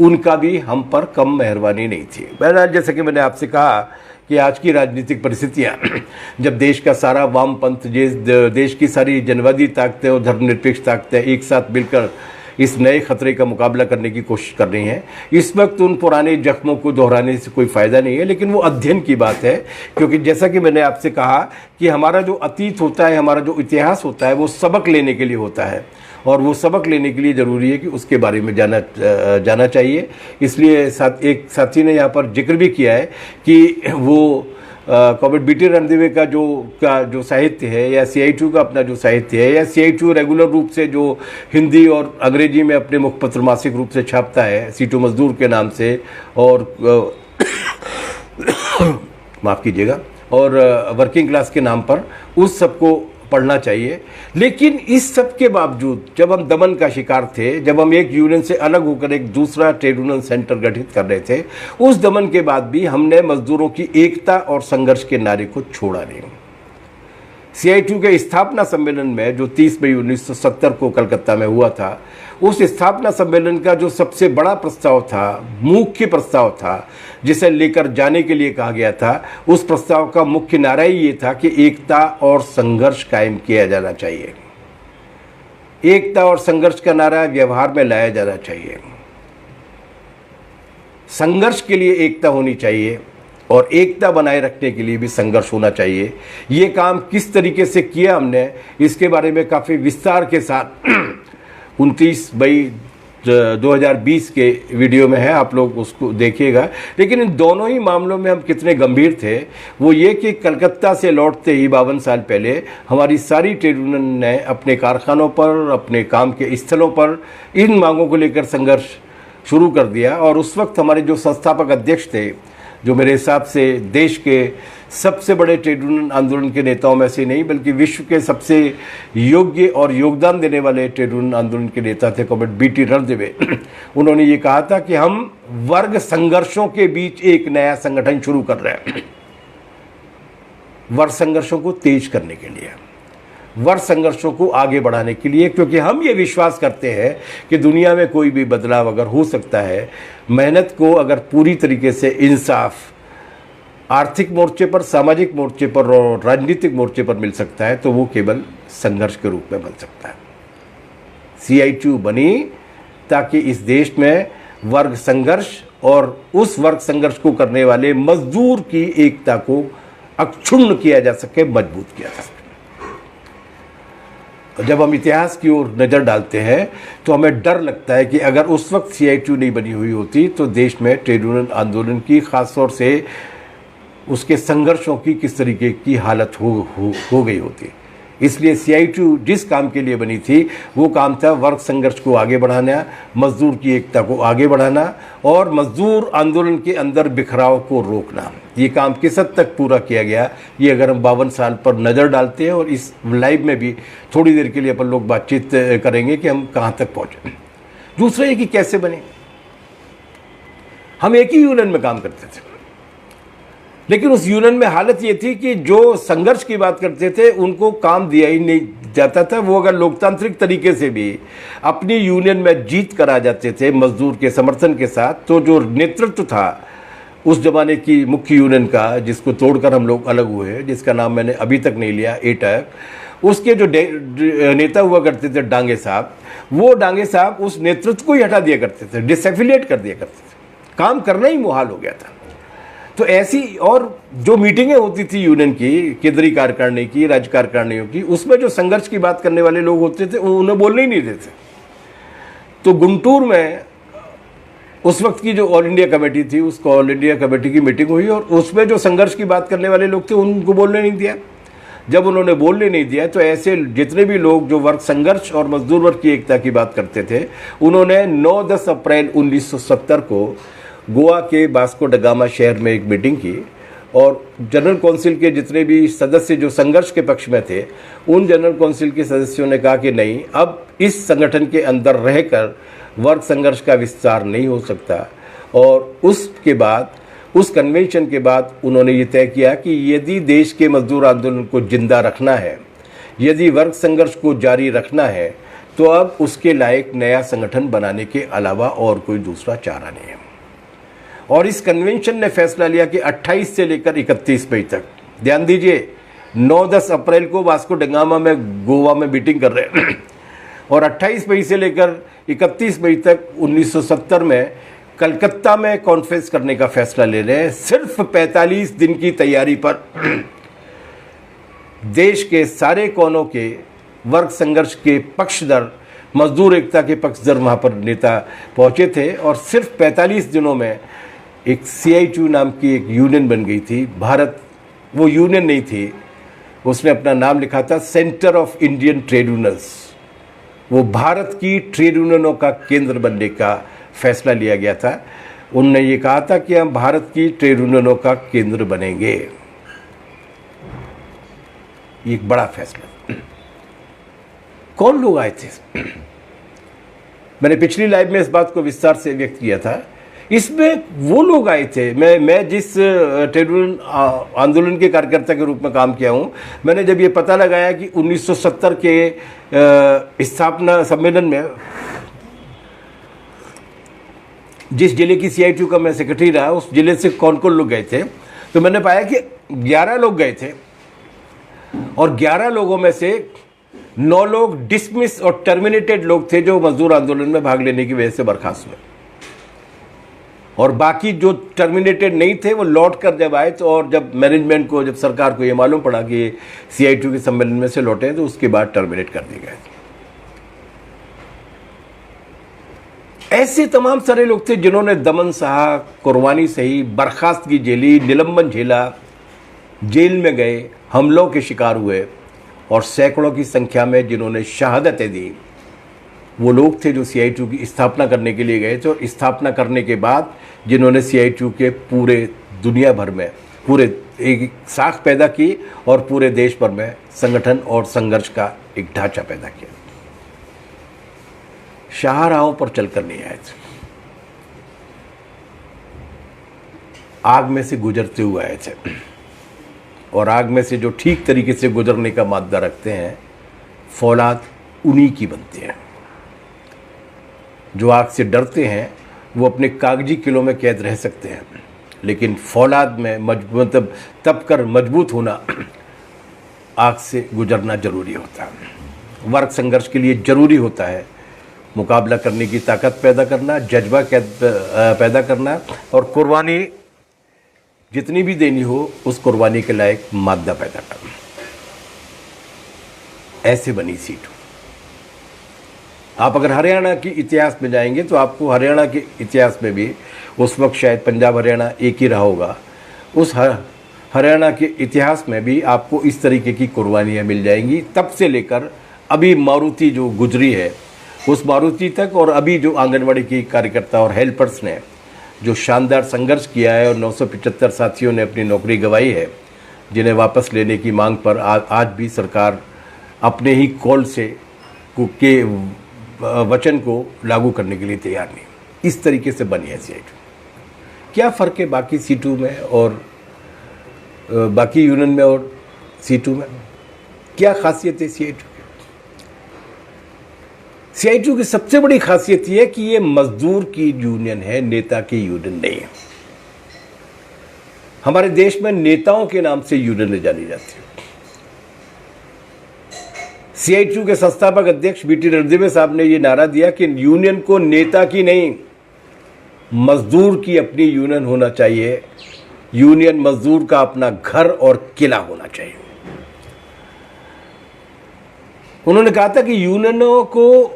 A: उनका भी हम पर कम मेहरबानी नहीं थी। बहरहाल, जैसे कि मैंने आपसे कहा कि आज की राजनीतिक परिस्थितियाँ जब देश का सारा वामपंथ, देश की सारी जनवादी ताकतें और धर्मनिरपेक्ष ताकतें एक साथ मिलकर इस नए खतरे का मुकाबला करने की कोशिश कर रही हैं, इस वक्त उन पुराने जख्मों को दोहराने से कोई फ़ायदा नहीं है। लेकिन वो अध्ययन की बात है, क्योंकि जैसा कि मैंने आपसे कहा कि हमारा जो अतीत होता है, हमारा जो इतिहास होता है, वो सबक लेने के लिए होता है, और वो सबक लेने के लिए ज़रूरी है कि उसके बारे में जाना चाहिए। इसलिए एक साथी ने यहाँ पर जिक्र भी किया है कि वो कॉमरेड बीटी रणदिवे का जो साहित्य है, या CI2 का अपना जो साहित्य है, या CI2 रेगुलर रूप से जो हिंदी और अंग्रेजी में अपने मुखपत्र मासिक रूप से छापता है, सीटू मजदूर के नाम से, और माफ़ कीजिएगा, और वर्किंग क्लास के नाम पर, उस सबको पढ़ना चाहिए। लेकिन इस सब के बावजूद जब हम दमन का शिकार थे, जब हम एक यूनियन से अलग होकर एक दूसरा ट्रेड यूनियन सेंटर गठित कर रहे थे, उस दमन के बाद भी हमने मजदूरों की एकता और संघर्ष के नारे को छोड़ा नहीं। CI2 के स्थापना सम्मेलन में जो 30 मई 1970 को कलकत्ता में हुआ था, उस स्थापना सम्मेलन का जो सबसे बड़ा प्रस्ताव था, मुख्य प्रस्ताव था, जिसे लेकर जाने के लिए कहा गया था, उस प्रस्ताव का मुख्य नारा ही ये था कि एकता और संघर्ष कायम किया जाना चाहिए। एकता और संघर्ष का नारा व्यवहार में लाया जाना चाहिए। संघर्ष के लिए एकता होनी चाहिए और एकता बनाए रखने के लिए भी संघर्ष होना चाहिए। ये काम किस तरीके से किया हमने, इसके बारे में काफ़ी विस्तार के साथ 29 मई 2020 के वीडियो में है, आप लोग उसको देखिएगा। लेकिन इन दोनों ही मामलों में हम कितने गंभीर थे, वो ये कि कलकत्ता से लौटते ही 52 साल पहले हमारी सारी ट्रेड यूनियन ने अपने कारखानों पर, अपने काम के स्थलों पर इन मांगों को लेकर संघर्ष शुरू कर दिया। और उस वक्त हमारे जो संस्थापक अध्यक्ष थे, जो मेरे हिसाब से देश के सबसे बड़े ट्रेड यूनियन आंदोलन के नेताओं में से नहीं, बल्कि विश्व के सबसे योग्य और योगदान देने वाले ट्रेड यूनियन आंदोलन के नेता थे कॉमरेड बीटी रणदिवे। उन्होंने ये कहा था कि हम वर्ग संघर्षों के बीच एक नया संगठन शुरू कर रहे हैं, वर्ग संघर्षों को तेज करने के लिए, वर्ग संघर्षों को आगे बढ़ाने के लिए, क्योंकि हम ये विश्वास करते हैं कि दुनिया में कोई भी बदलाव अगर हो सकता है, मेहनत को अगर पूरी तरीके से इंसाफ आर्थिक मोर्चे पर, सामाजिक मोर्चे पर और राजनीतिक मोर्चे पर मिल सकता है, तो वो केवल संघर्ष के रूप में बन सकता है। CI2 बनी ताकि इस देश में वर्ग संघर्ष और उस वर्ग संघर्ष को करने वाले मजदूर की एकता को अक्षुण्ण किया जा सके, मजबूत किया जा सके। जब हम इतिहास की ओर नज़र डालते हैं तो हमें डर लगता है कि अगर उस वक्त CI2 नहीं बनी हुई होती तो देश में ट्रेड यूनियन आंदोलन की, खास तौर से उसके संघर्षों की किस तरीके की हालत हो गई होती। इसलिए CI2 जिस काम के लिए बनी थी, वो काम था वर्ग संघर्ष को आगे बढ़ाना, मजदूर की एकता को आगे बढ़ाना और मजदूर आंदोलन के अंदर बिखराव को रोकना। ये काम किस हद तक पूरा किया गया, ये अगर हम 52 साल पर नज़र डालते हैं, और इस लाइव में भी थोड़ी देर के लिए अपन लोग बातचीत करेंगे कि हम कहाँ तक पहुँचे। दूसरा ये कि कैसे बने। हम एक ही यूनियन में काम करते थे, लेकिन उस यूनियन में हालत ये थी कि जो संघर्ष की बात करते थे उनको काम दिया ही नहीं जाता था। वो अगर लोकतांत्रिक तरीके से भी अपनी यूनियन में जीत करा जाते थे मजदूर के समर्थन के साथ, तो जो नेतृत्व था उस जमाने की मुख्य यूनियन का, जिसको तोड़कर हम लोग अलग हुए, जिसका नाम मैंने अभी तक नहीं लिया, एटैक, उसके जो नेता हुआ करते थे डांगे साहब, वो डांगे साहब उस नेतृत्व को ही हटा दिया करते थे, डिसएफिलिएट कर दिया करते थे। काम करना ही मुहाल हो गया था। तो ऐसी और जो मीटिंगें होती थी यूनियन की, केंद्रीय कार्यकारिणी की, राज्य कार्यकारिणियों की, उसमें जो संघर्ष की बात करने वाले लोग होते थे उन्हें बोलने ही नहीं देते। तो गुंटूर में उस वक्त की जो ऑल इंडिया कमेटी थी, उस ऑल इंडिया कमेटी की मीटिंग हुई और उसमें जो संघर्ष की बात करने वाले लोग थे उनको बोलने नहीं दिया। जब उन्होंने बोलने नहीं दिया तो ऐसे जितने भी लोग जो वर्ग संघर्ष और मजदूर वर्ग की एकता की बात करते थे, उन्होंने 9-10 अप्रैल 1970 को गोवा के वास्को ड गामा शहर में एक मीटिंग की और जनरल काउंसिल के जितने भी सदस्य जो संघर्ष के पक्ष में थे, उन जनरल काउंसिल के सदस्यों ने कहा कि नहीं, अब इस संगठन के अंदर रहकर वर्ग संघर्ष का विस्तार नहीं हो सकता और उसके बाद उस कन्वेंशन के बाद उन्होंने ये तय किया कि यदि देश के मजदूर आंदोलन को जिंदा रखना है, यदि वर्ग संघर्ष को जारी रखना है, तो अब उसके लायक नया संगठन बनाने के अलावा और कोई दूसरा चारा नहीं है। और इस कन्वेंशन ने फैसला लिया कि 28 से लेकर 31 मई तक, ध्यान दीजिए 9-10 अप्रैल को वास्को डगामा में गोवा में मीटिंग कर रहे हैं और 28 मई से लेकर 31 मई तक 1970 में कलकत्ता में कॉन्फ्रेंस करने का फैसला ले रहे हैं। सिर्फ 45 दिन की तैयारी पर देश के सारे कोनों के वर्ग संघर्ष के पक्षधर, मजदूर एकता के पक्षधर वहाँ पर नेता पहुँचे थे और सिर्फ 45 दिनों में एक CITU नाम की एक यूनियन बन गई थी। भारत वो यूनियन नहीं थी, उसने अपना नाम लिखा था centre of Indian trade unions. वो भारत की ट्रेड यूनियनों का केंद्र बनने का फैसला लिया गया था। उन्होंने ये कहा था कि हम भारत की ट्रेड यूनियनों का केंद्र बनेंगे। ये एक बड़ा फैसला। कौन लोग आए थे? मैंने पिछली लाइव में इस बात को विस्तार से व्यक्त किया था। इसमें वो लोग आए थे, मैं जिस ट्रेड यूनियन आंदोलन के कार्यकर्ता के रूप में काम किया हूँ, मैंने जब ये पता लगाया कि 1970 के स्थापना सम्मेलन में जिस जिले की CITU का मैं सेक्रेटरी रहा, उस जिले से कौन कौन लोग गए थे, तो मैंने पाया कि 11 लोग गए थे और 11 लोगों में से 9 लोग डिसमिस और टर्मिनेटेड लोग थे जो मजदूर आंदोलन में भाग लेने की वजह से बर्खास्त हुए, और बाकी जो टर्मिनेटेड नहीं थे वो लौट कर जब आए तो, और जब मैनेजमेंट को, जब सरकार को ये मालूम पड़ा कि CITU के सम्मेलन में से लौटे तो उसके बाद टर्मिनेट कर दिए गए। ऐसे तमाम सारे लोग थे जिन्होंने दमन सहा, कुर्बानी सही, बर्खास्तगी झेली, निलंबन झेला, जेल में गए, हमलों के शिकार हुए और सैकड़ों की संख्या में जिन्होंने शहादतें दी, वो लोग थे जो CITU की स्थापना करने के लिए गए थे। और स्थापना करने के बाद जिन्होंने CITU के पूरे दुनिया भर में पूरे एक साख पैदा की और पूरे देश भर में संगठन और संघर्ष का एक ढांचा पैदा किया। शाहराहों पर चलकर नहीं आए थे, आग में से गुजरते हुए आए थे, और आग में से जो ठीक तरीके से गुजरने का मादा रखते हैं, फौलाद उन्हीं की बनती है। जो आग से डरते हैं वो अपने कागजी किलों में कैद रह सकते हैं, लेकिन फौलाद में मतलब तब कर मजबूत होना, आग से गुजरना जरूरी होता है। वर्ग संघर्ष के लिए जरूरी होता है मुकाबला करने की ताकत पैदा करना, जज्बा पैदा करना, और कुर्बानी जितनी भी देनी हो उस कुर्बानी के लायक मादा पैदा करना। ऐसे बनी CITU। आप अगर हरियाणा के इतिहास में जाएंगे तो आपको हरियाणा के इतिहास में भी, उस वक्त शायद पंजाब हरियाणा एक ही रहा होगा, उस हरियाणा के इतिहास में भी आपको इस तरीके की कुर्बानियाँ मिल जाएंगी। तब से लेकर अभी मारुति जो गुजरी है उस मारुति तक, और अभी जो आंगनवाड़ी की कार्यकर्ता और हेल्पर्स ने जो शानदार संघर्ष किया है और 975 साथियों ने अपनी नौकरी गंवाई है, जिन्हें वापस लेने की मांग पर आज भी सरकार अपने ही कॉल से के वचन को लागू करने के लिए तैयार नहीं। इस तरीके से बनी है CITU। क्या फ़र्क है बाकी CITU में और बाकी यूनियन में और CITU में? क्या खासियत है CITU की? CITU की सबसे बड़ी खासियत यह है कि ये मजदूर की यूनियन है, नेता की यूनियन नहीं है। हमारे देश में नेताओं के नाम से यूनियन जानी जाती है। CITU के संस्थापक अध्यक्ष BT रणदिवे साहब ने यह नारा दिया कि यूनियन को नेता की नहीं, मजदूर की अपनी यूनियन होना चाहिए। यूनियन मजदूर का अपना घर और किला होना चाहिए। उन्होंने कहा था कि यूनियनों को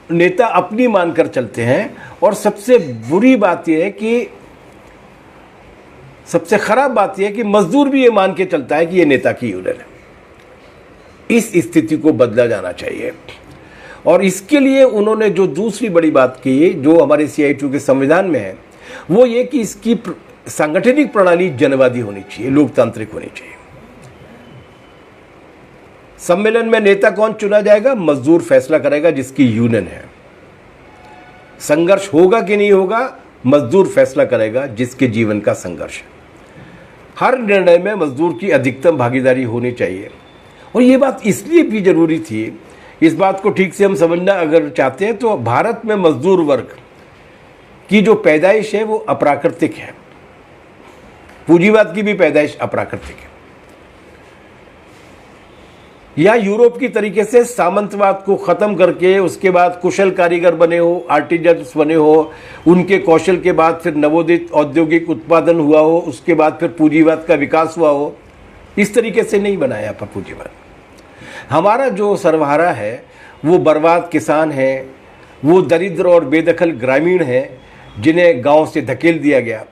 A: नेता अपनी मानकर चलते हैं, और सबसे बुरी बात यह है कि, सबसे खराब बात यह है कि मजदूर भी ये मान के चलता है कि ये नेता की यूनियन है। इस स्थिति को बदला जाना चाहिए, और इसके लिए उन्होंने जो दूसरी बड़ी बात की, जो हमारे CITU के संविधान में है, वो ये कि इसकी सांगठनिक प्रणाली जनवादी होनी चाहिए, लोकतांत्रिक होनी चाहिए। सम्मेलन में नेता कौन चुना जाएगा? मजदूर फैसला करेगा जिसकी यूनियन है। संघर्ष होगा कि नहीं होगा मजदूर फैसला करेगा जिसके जीवन का संघर्ष है। हर निर्णय में मजदूर की अधिकतम भागीदारी होनी चाहिए। और ये बात इसलिए भी जरूरी थी, इस बात को ठीक से हम समझना अगर चाहते हैं तो भारत में मजदूर वर्ग की जो पैदाइश है वो अप्राकृतिक है। पूंजीवाद की भी पैदाइश अप्राकृतिक है। या यूरोप की तरीके से सामंतवाद को खत्म करके उसके बाद कुशल कारीगर बने हो, आर्टिजन्स बने हो, उनके कौशल के बाद फिर नवोदित औद्योगिक उत्पादन हुआ हो, उसके बाद फिर पूंजीवाद का विकास हुआ हो, इस तरीके से नहीं बनाया पर पूंजीवाद। हमारा जो सर्वहारा है वो बर्बाद किसान है, वो दरिद्र और बेदखल ग्रामीण हैं जिन्हें गांव से धकेल दिया गया।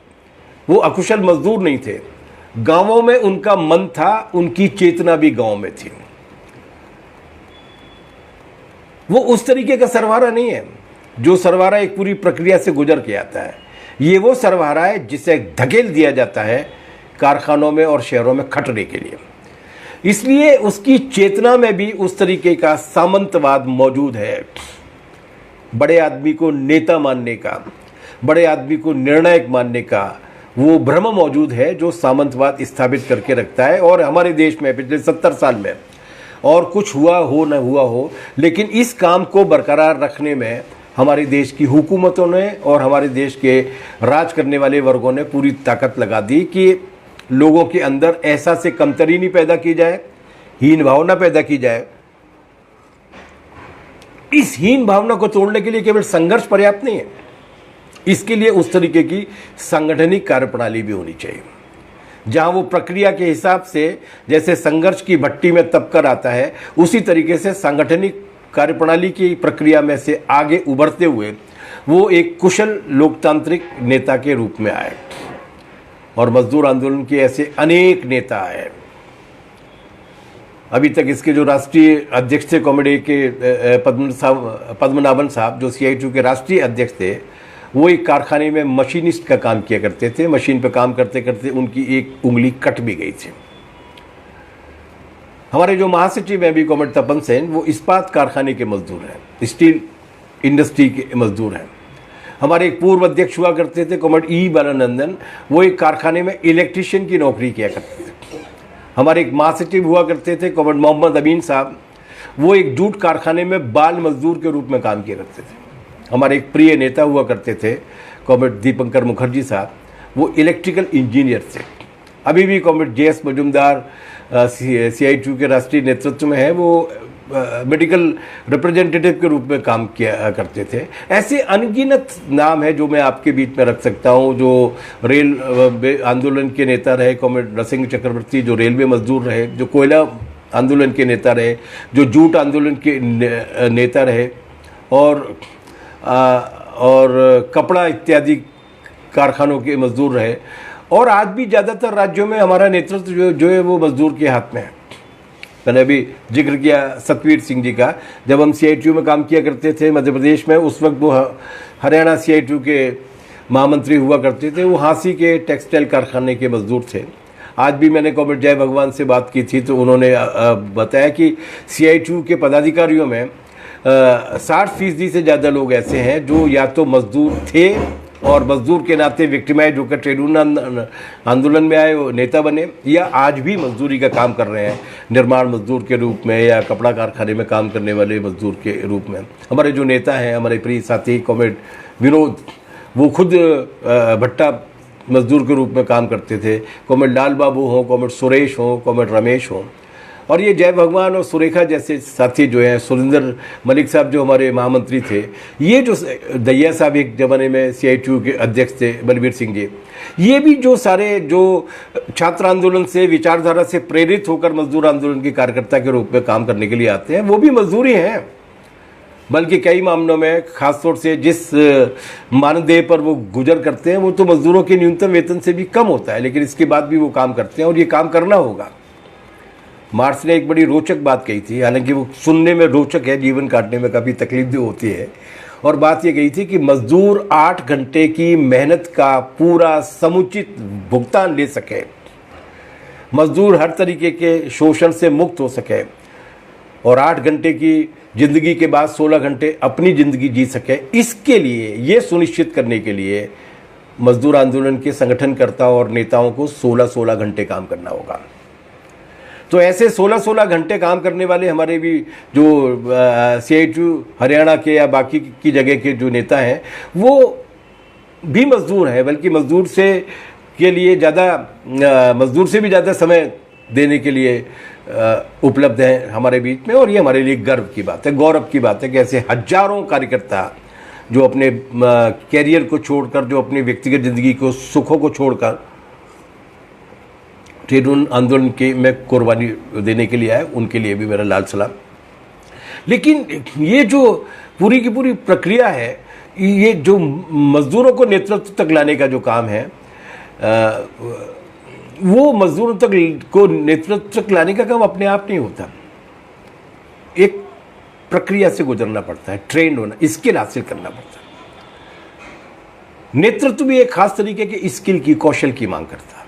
A: वो अकुशल मजदूर नहीं थे, गांवों में उनका मन था, उनकी चेतना भी गांव में थी। वो उस तरीके का सर्वहारा नहीं है जो सर्वहारा एक पूरी प्रक्रिया से गुजर के आता है। ये वो सर्वहारा है जिसे धकेल दिया जाता है कारखानों में और शहरों में खटने के लिए। इसलिए उसकी चेतना में भी उस तरीके का सामंतवाद मौजूद है। बड़े आदमी को नेता मानने का, बड़े आदमी को निर्णायक मानने का वो भ्रम मौजूद है जो सामंतवाद स्थापित करके रखता है। और हमारे देश में पिछले 70 साल में और कुछ हुआ हो न हुआ हो, लेकिन इस काम को बरकरार रखने में हमारे देश की हुकूमतों ने और हमारे देश के राज करने वाले वर्गों ने पूरी ताकत लगा दी कि लोगों के अंदर एहसास से कमतरी नहीं पैदा की जाए, हीन भावना पैदा की जाए। इस हीन भावना को तोड़ने के लिए केवल संघर्ष पर्याप्त नहीं है, इसके लिए उस तरीके की सांगठनिक कार्यप्रणाली भी होनी चाहिए जहां वो प्रक्रिया के हिसाब से, जैसे संघर्ष की भट्टी में तपकर आता है, उसी तरीके से सांगठनिक कार्यप्रणाली की प्रक्रिया में से आगे उभरते हुए वो एक कुशल लोकतांत्रिक नेता के रूप में आए। और मजदूर आंदोलन के ऐसे अनेक नेता आए। अभी तक इसके जो राष्ट्रीय अध्यक्ष थे कॉमेडी के पद्मनाभन साहब, जो CITU के राष्ट्रीय अध्यक्ष थे, वो एक कारखाने में मशीनिस्ट का काम किया करते थे। मशीन पे काम करते करते उनकी एक उंगली कट भी गई थी। हमारे जो महासचिव हैं अभी कॉमरेड तपन सेन, वो इस्पात कारखाने के मजदूर हैं, स्टील इंडस्ट्री के मजदूर हैं। हमारे एक पूर्व अध्यक्ष हुआ करते थे कॉमरेड E बालानंदन, वो एक कारखाने में इलेक्ट्रीशियन की नौकरी किया करते थे। हमारे एक महासचिव हुआ करते थे कॉमरेड मोहम्मद अमीन साहब, वो एक जूट कारखाने में बाल मजदूर के रूप में काम किया करते थे। हमारे एक प्रिय नेता हुआ करते थे कॉमरेड दीपंकर मुखर्जी साहब, वो इलेक्ट्रिकल इंजीनियर थे। अभी भी कॉमरेड JS मजुमदार CITU के राष्ट्रीय नेतृत्व में है, वो मेडिकल रिप्रेजेंटेटिव के रूप में काम किया करते थे। ऐसे अनगिनत नाम है जो मैं आपके बीच में रख सकता हूँ। जो रेल आंदोलन के नेता रहे कॉमरेड नरसिंह चक्रवर्ती, जो रेलवे मजदूर रहे, जो कोयला आंदोलन के नेता रहे, जो जूट आंदोलन के नेता रहे, और कपड़ा इत्यादि कारखानों के मजदूर रहे। और आज भी ज़्यादातर राज्यों में हमारा नेतृत्व जो है वो मजदूर के हाथ में है। मैंने अभी जिक्र किया सतवीर सिंह जी का। जब हम CITU में काम किया करते थे मध्य प्रदेश में, उस वक्त वो हरियाणा CITU के महामंत्री हुआ करते थे। वो हांसी के टेक्सटाइल कारखाने के मजदूर थे। आज भी मैंने कॉमरेड जय भगवान से बात की थी तो उन्होंने बताया कि CITU के पदाधिकारियों में 60% से ज़्यादा लोग ऐसे हैं जो या तो मजदूर थे और मजदूर के नाते विक्टिमाइज होकर ट्रेड यूनियन आंदोलन में आए, नेता बने, या आज भी मजदूरी का काम कर रहे हैं निर्माण मजदूर के रूप में या कपड़ा कारखाने में काम करने वाले मजदूर के रूप में। हमारे जो नेता हैं, हमारे प्रिय साथी कॉमरेड विनोद, वो खुद भट्टा मजदूर के रूप में काम करते थे। कॉमरेड लाल बाबू हों, कॉमरेड सुरेश हों, कॉमरेड रमेश हों, और ये जय भगवान और सुरेखा जैसे साथी जो हैं, सुरेंद्र मलिक साहब जो हमारे महामंत्री थे, ये जो दैया साहब एक ज़माने में CITU के अध्यक्ष थे, बलबीर सिंह जी, ये भी जो सारे जो छात्र आंदोलन से विचारधारा से प्रेरित होकर मजदूर आंदोलन के कार्यकर्ता के रूप में काम करने के लिए आते हैं, वो भी मजदूरी हैं। बल्कि कई मामलों में खासतौर से जिस मानदेय पर वो गुजर करते हैं वो तो मजदूरों के न्यूनतम वेतन से भी कम होता है, लेकिन इसके बाद भी वो काम करते हैं और ये काम करना होगा। मार्क्स ने एक बड़ी रोचक बात कही थी, हालांकि वो सुनने में रोचक है, जीवन काटने में काफ़ी तकलीफ भी होती है। और बात ये कही थी कि मजदूर 8 घंटे की मेहनत का पूरा समुचित भुगतान ले सके, मजदूर हर तरीके के शोषण से मुक्त हो सके और 8 घंटे की ज़िंदगी के बाद 16 घंटे अपनी ज़िंदगी जी सके। इसके लिए, ये सुनिश्चित करने के लिए मजदूर आंदोलन के संगठनकर्ताओं और नेताओं को 16-16 घंटे काम करना होगा। तो ऐसे 16-16 घंटे काम करने वाले हमारे भी जो CITU हरियाणा के या बाकी की जगह के जो नेता हैं वो भी मजदूर हैं, बल्कि मजदूर से भी ज़्यादा समय देने के लिए उपलब्ध हैं हमारे बीच में। और ये हमारे लिए गर्व की बात है, गौरव की बात है कि ऐसे हजारों कार्यकर्ता जो अपने कैरियर को छोड़कर, जो अपनी व्यक्तिगत जिंदगी को, सुखों को छोड़कर ट्रेड यूनियन आंदोलन के में कुर्बानी देने के लिए आए, उनके लिए भी मेरा लाल सलाम। लेकिन ये जो पूरी की पूरी प्रक्रिया है, ये जो मजदूरों को नेतृत्व तक लाने का जो काम है, वो मजदूरों को नेतृत्व तक लाने का काम अपने आप नहीं होता। एक प्रक्रिया से गुजरना पड़ता है, ट्रेंड होना, स्किल हासिल करना पड़ता है। नेतृत्व भी एक खास तरीके के स्किल की, कौशल की मांग करता है।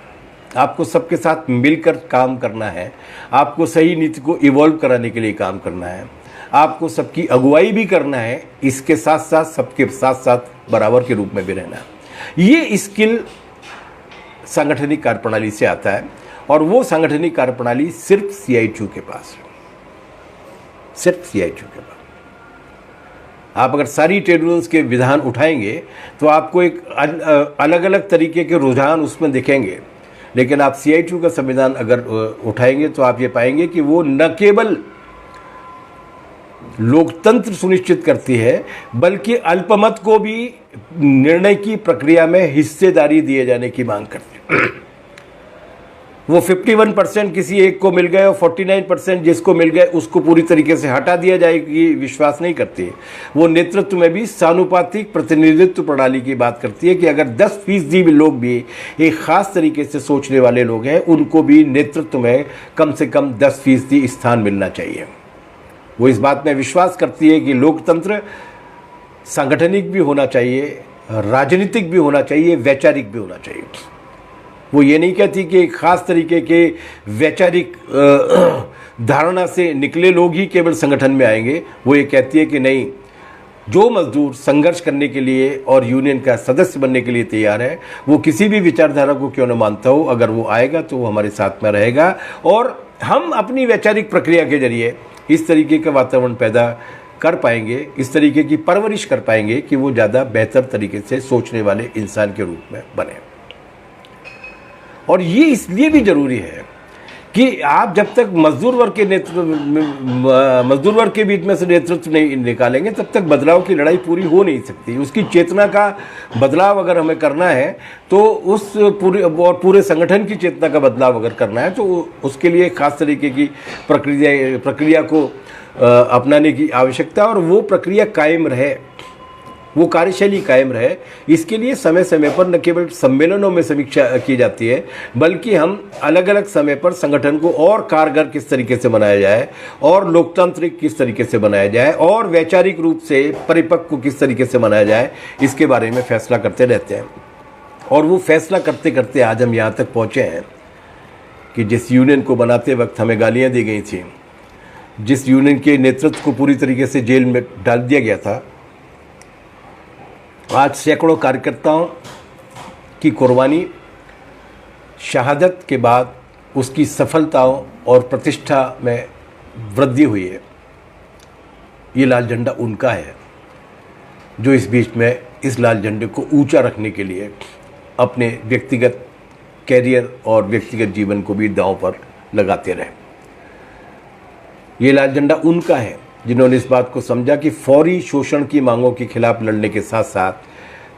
A: आपको सबके साथ मिलकर काम करना है, आपको सही नीति को इवॉल्व कराने के लिए काम करना है, आपको सबकी अगुवाई भी करना है, इसके साथ साथ सबके साथ साथ बराबर के रूप में भी रहना है। ये स्किल सांगठनिक कार्यप्रणाली से आता है और वो सांगठनिक कार्यप्रणाली सिर्फ CITU के पास है, सिर्फ CITU के पास। आप अगर सारी ट्रेड यूनियंस के विधान उठाएंगे तो आपको एक अलग अलग तरीके के रुझान उसमें दिखेंगे, लेकिन आप CITU का संविधान अगर उठाएंगे तो आप ये पाएंगे कि वो न केवल लोकतंत्र सुनिश्चित करती है, बल्कि अल्पमत को भी निर्णय की प्रक्रिया में हिस्सेदारी दिए जाने की मांग करती है। वो 51% किसी एक को मिल गए और 49% जिसको मिल गए उसको पूरी तरीके से हटा दिया जाएगी विश्वास नहीं करती है। वो नेतृत्व में भी सानुपातिक प्रतिनिधित्व प्रणाली की बात करती है कि अगर 10% भी लोग भी एक खास तरीके से सोचने वाले लोग हैं, उनको भी नेतृत्व में कम से कम 10% स्थान मिलना चाहिए। वो इस बात में विश्वास करती है कि लोकतंत्र सांगठनिक भी होना चाहिए, राजनीतिक भी होना चाहिए, वैचारिक भी होना चाहिए। वो ये नहीं कहती कि एक खास तरीके के वैचारिक धारणा से निकले लोग ही केवल संगठन में आएंगे। वो ये कहती है कि नहीं, जो मजदूर संघर्ष करने के लिए और यूनियन का सदस्य बनने के लिए तैयार है, वो किसी भी विचारधारा को क्यों न मानता हो, अगर वो आएगा तो वो हमारे साथ में रहेगा और हम अपनी वैचारिक प्रक्रिया के जरिए इस तरीके का वातावरण पैदा कर पाएंगे, इस तरीके की परवरिश कर पाएंगे कि वो ज़्यादा बेहतर तरीके से सोचने वाले इंसान के रूप में बने। और ये इसलिए भी ज़रूरी है कि आप जब तक मजदूर वर्ग के बीच में से नेतृत्व नहीं निकालेंगे, तब तक बदलाव की लड़ाई पूरी हो नहीं सकती। उसकी चेतना का बदलाव अगर हमें करना है तो उस पूरे संगठन की चेतना का बदलाव अगर करना है तो उसके लिए खास तरीके की प्रक्रिया को अपनाने की आवश्यकता, और वो प्रक्रिया कायम रहे, वो कार्यशैली कायम रहे। इसके लिए समय समय पर न केवल सम्मेलनों में समीक्षा की जाती है, बल्कि हम अलग अलग समय पर संगठन को और कारगर किस तरीके से बनाया जाए, और लोकतांत्रिक किस तरीके से बनाया जाए, और वैचारिक रूप से परिपक्व किस तरीके से बनाया जाए, इसके बारे में फैसला करते रहते हैं। और वो फैसला करते करते आज हम यहाँ तक पहुँचे हैं कि जिस यूनियन को बनाते वक्त हमें गालियाँ दी गई थी, जिस यूनियन के नेतृत्व को पूरी तरीके से जेल में डाल दिया गया था, आज सैकड़ों कार्यकर्ताओं की कुर्बानी, शहादत के बाद उसकी सफलताओं और प्रतिष्ठा में वृद्धि हुई है। ये लाल झंडा उनका है जो इस बीच में इस लाल झंडे को ऊंचा रखने के लिए अपने व्यक्तिगत कैरियर और व्यक्तिगत जीवन को भी दांव पर लगाते रहे। ये लाल झंडा उनका है जिन्होंने इस बात को समझा कि फौरी शोषण की मांगों के खिलाफ लड़ने के साथ साथ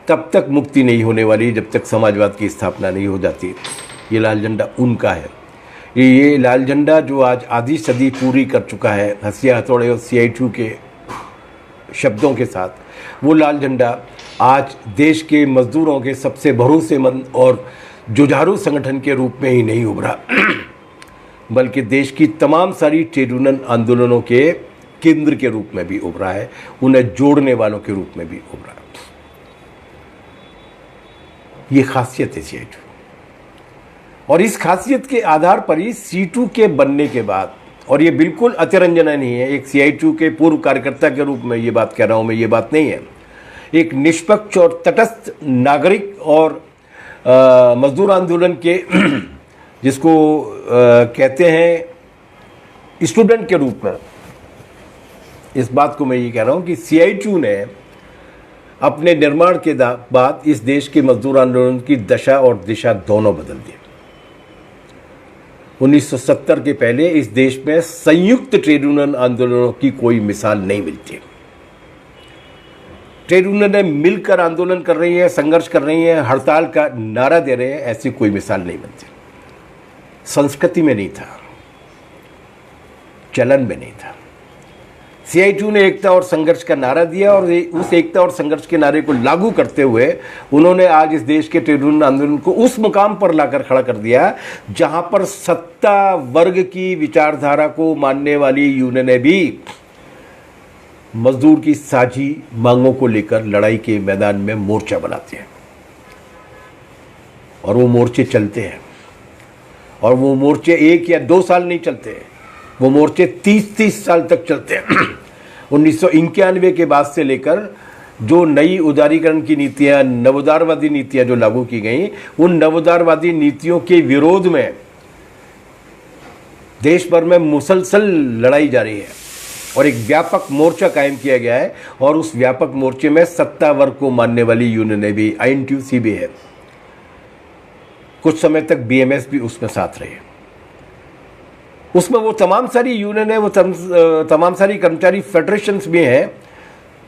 A: तब तक मुक्ति नहीं होने वाली जब तक समाजवाद की स्थापना नहीं हो जाती। ये लाल झंडा उनका है। ये लाल झंडा जो आज आधी सदी पूरी कर चुका है हंसिया हथौड़े और CITU के शब्दों के साथ, वो लाल झंडा आज देश के मजदूरों के सबसे भरोसेमंद और जुझारू संगठन के रूप में ही नहीं उभरा, बल्कि देश की तमाम सारी ट्रेड यूनियन आंदोलनों के केंद्र के रूप में भी उभरा है, उन्हें जोड़ने वालों के रूप में भी उभरा है। ये खासियत है CITU, और इस खासियत के आधार पर ही CITU के बनने के बाद, और ये बिल्कुल अतिरंजना नहीं है, एक CITU के पूर्व कार्यकर्ता के रूप में ये बात कह रहा हूँ मैं, ये बात नहीं है, एक निष्पक्ष और तटस्थ नागरिक और मजदूर आंदोलन के जिसको कहते हैं स्टूडेंट के रूप में, इस बात को मैं ये कह रहा हूँ कि CITU ने अपने निर्माण के बाद इस देश के मजदूर आंदोलन की दशा और दिशा दोनों बदल दी। 1970 के पहले इस देश में संयुक्त ट्रेड यूनियन आंदोलनों की कोई मिसाल नहीं मिलती। ट्रेड यूनियनें मिलकर आंदोलन कर रही है, संघर्ष कर रही हैं, हड़ताल का नारा दे रहे हैं, ऐसी कोई मिसाल नहीं मिलती। संस्कृति में नहीं था, चलन में नहीं था। CITU ने एकता और संघर्ष का नारा दिया और उस एकता और संघर्ष के नारे को लागू करते हुए उन्होंने आज इस देश के ट्रेड यूनियन आंदोलन को उस मुकाम पर लाकर खड़ा कर दिया जहां पर सत्ता वर्ग की विचारधारा को मानने वाली यूनियनें भी मजदूर की साझी मांगों को लेकर लड़ाई के मैदान में मोर्चा बनाते हैं और वो मोर्चे चलते हैं। और वो मोर्चे 1 या 2 साल नहीं चलते, वो मोर्चे 30-30 साल तक चलते हैं। 1991 के बाद से लेकर जो नई उदारीकरण की नीतियां, नवोदारवादी नीतियां जो लागू की गई, उन नवोदारवादी नीतियों के विरोध में देश भर में मुसलसल लड़ाई जारी है और एक व्यापक मोर्चा कायम किया गया है। और उस व्यापक मोर्चे में सत्ता वर्ग को मानने वाली यूनियनें भी, INTUC भी है, कुछ समय तक BMS भी उसमें साथ रहे। उसमें वो तमाम सारी यूनियन है, वो तमाम सारी कर्मचारी फेडरेशंस भी हैं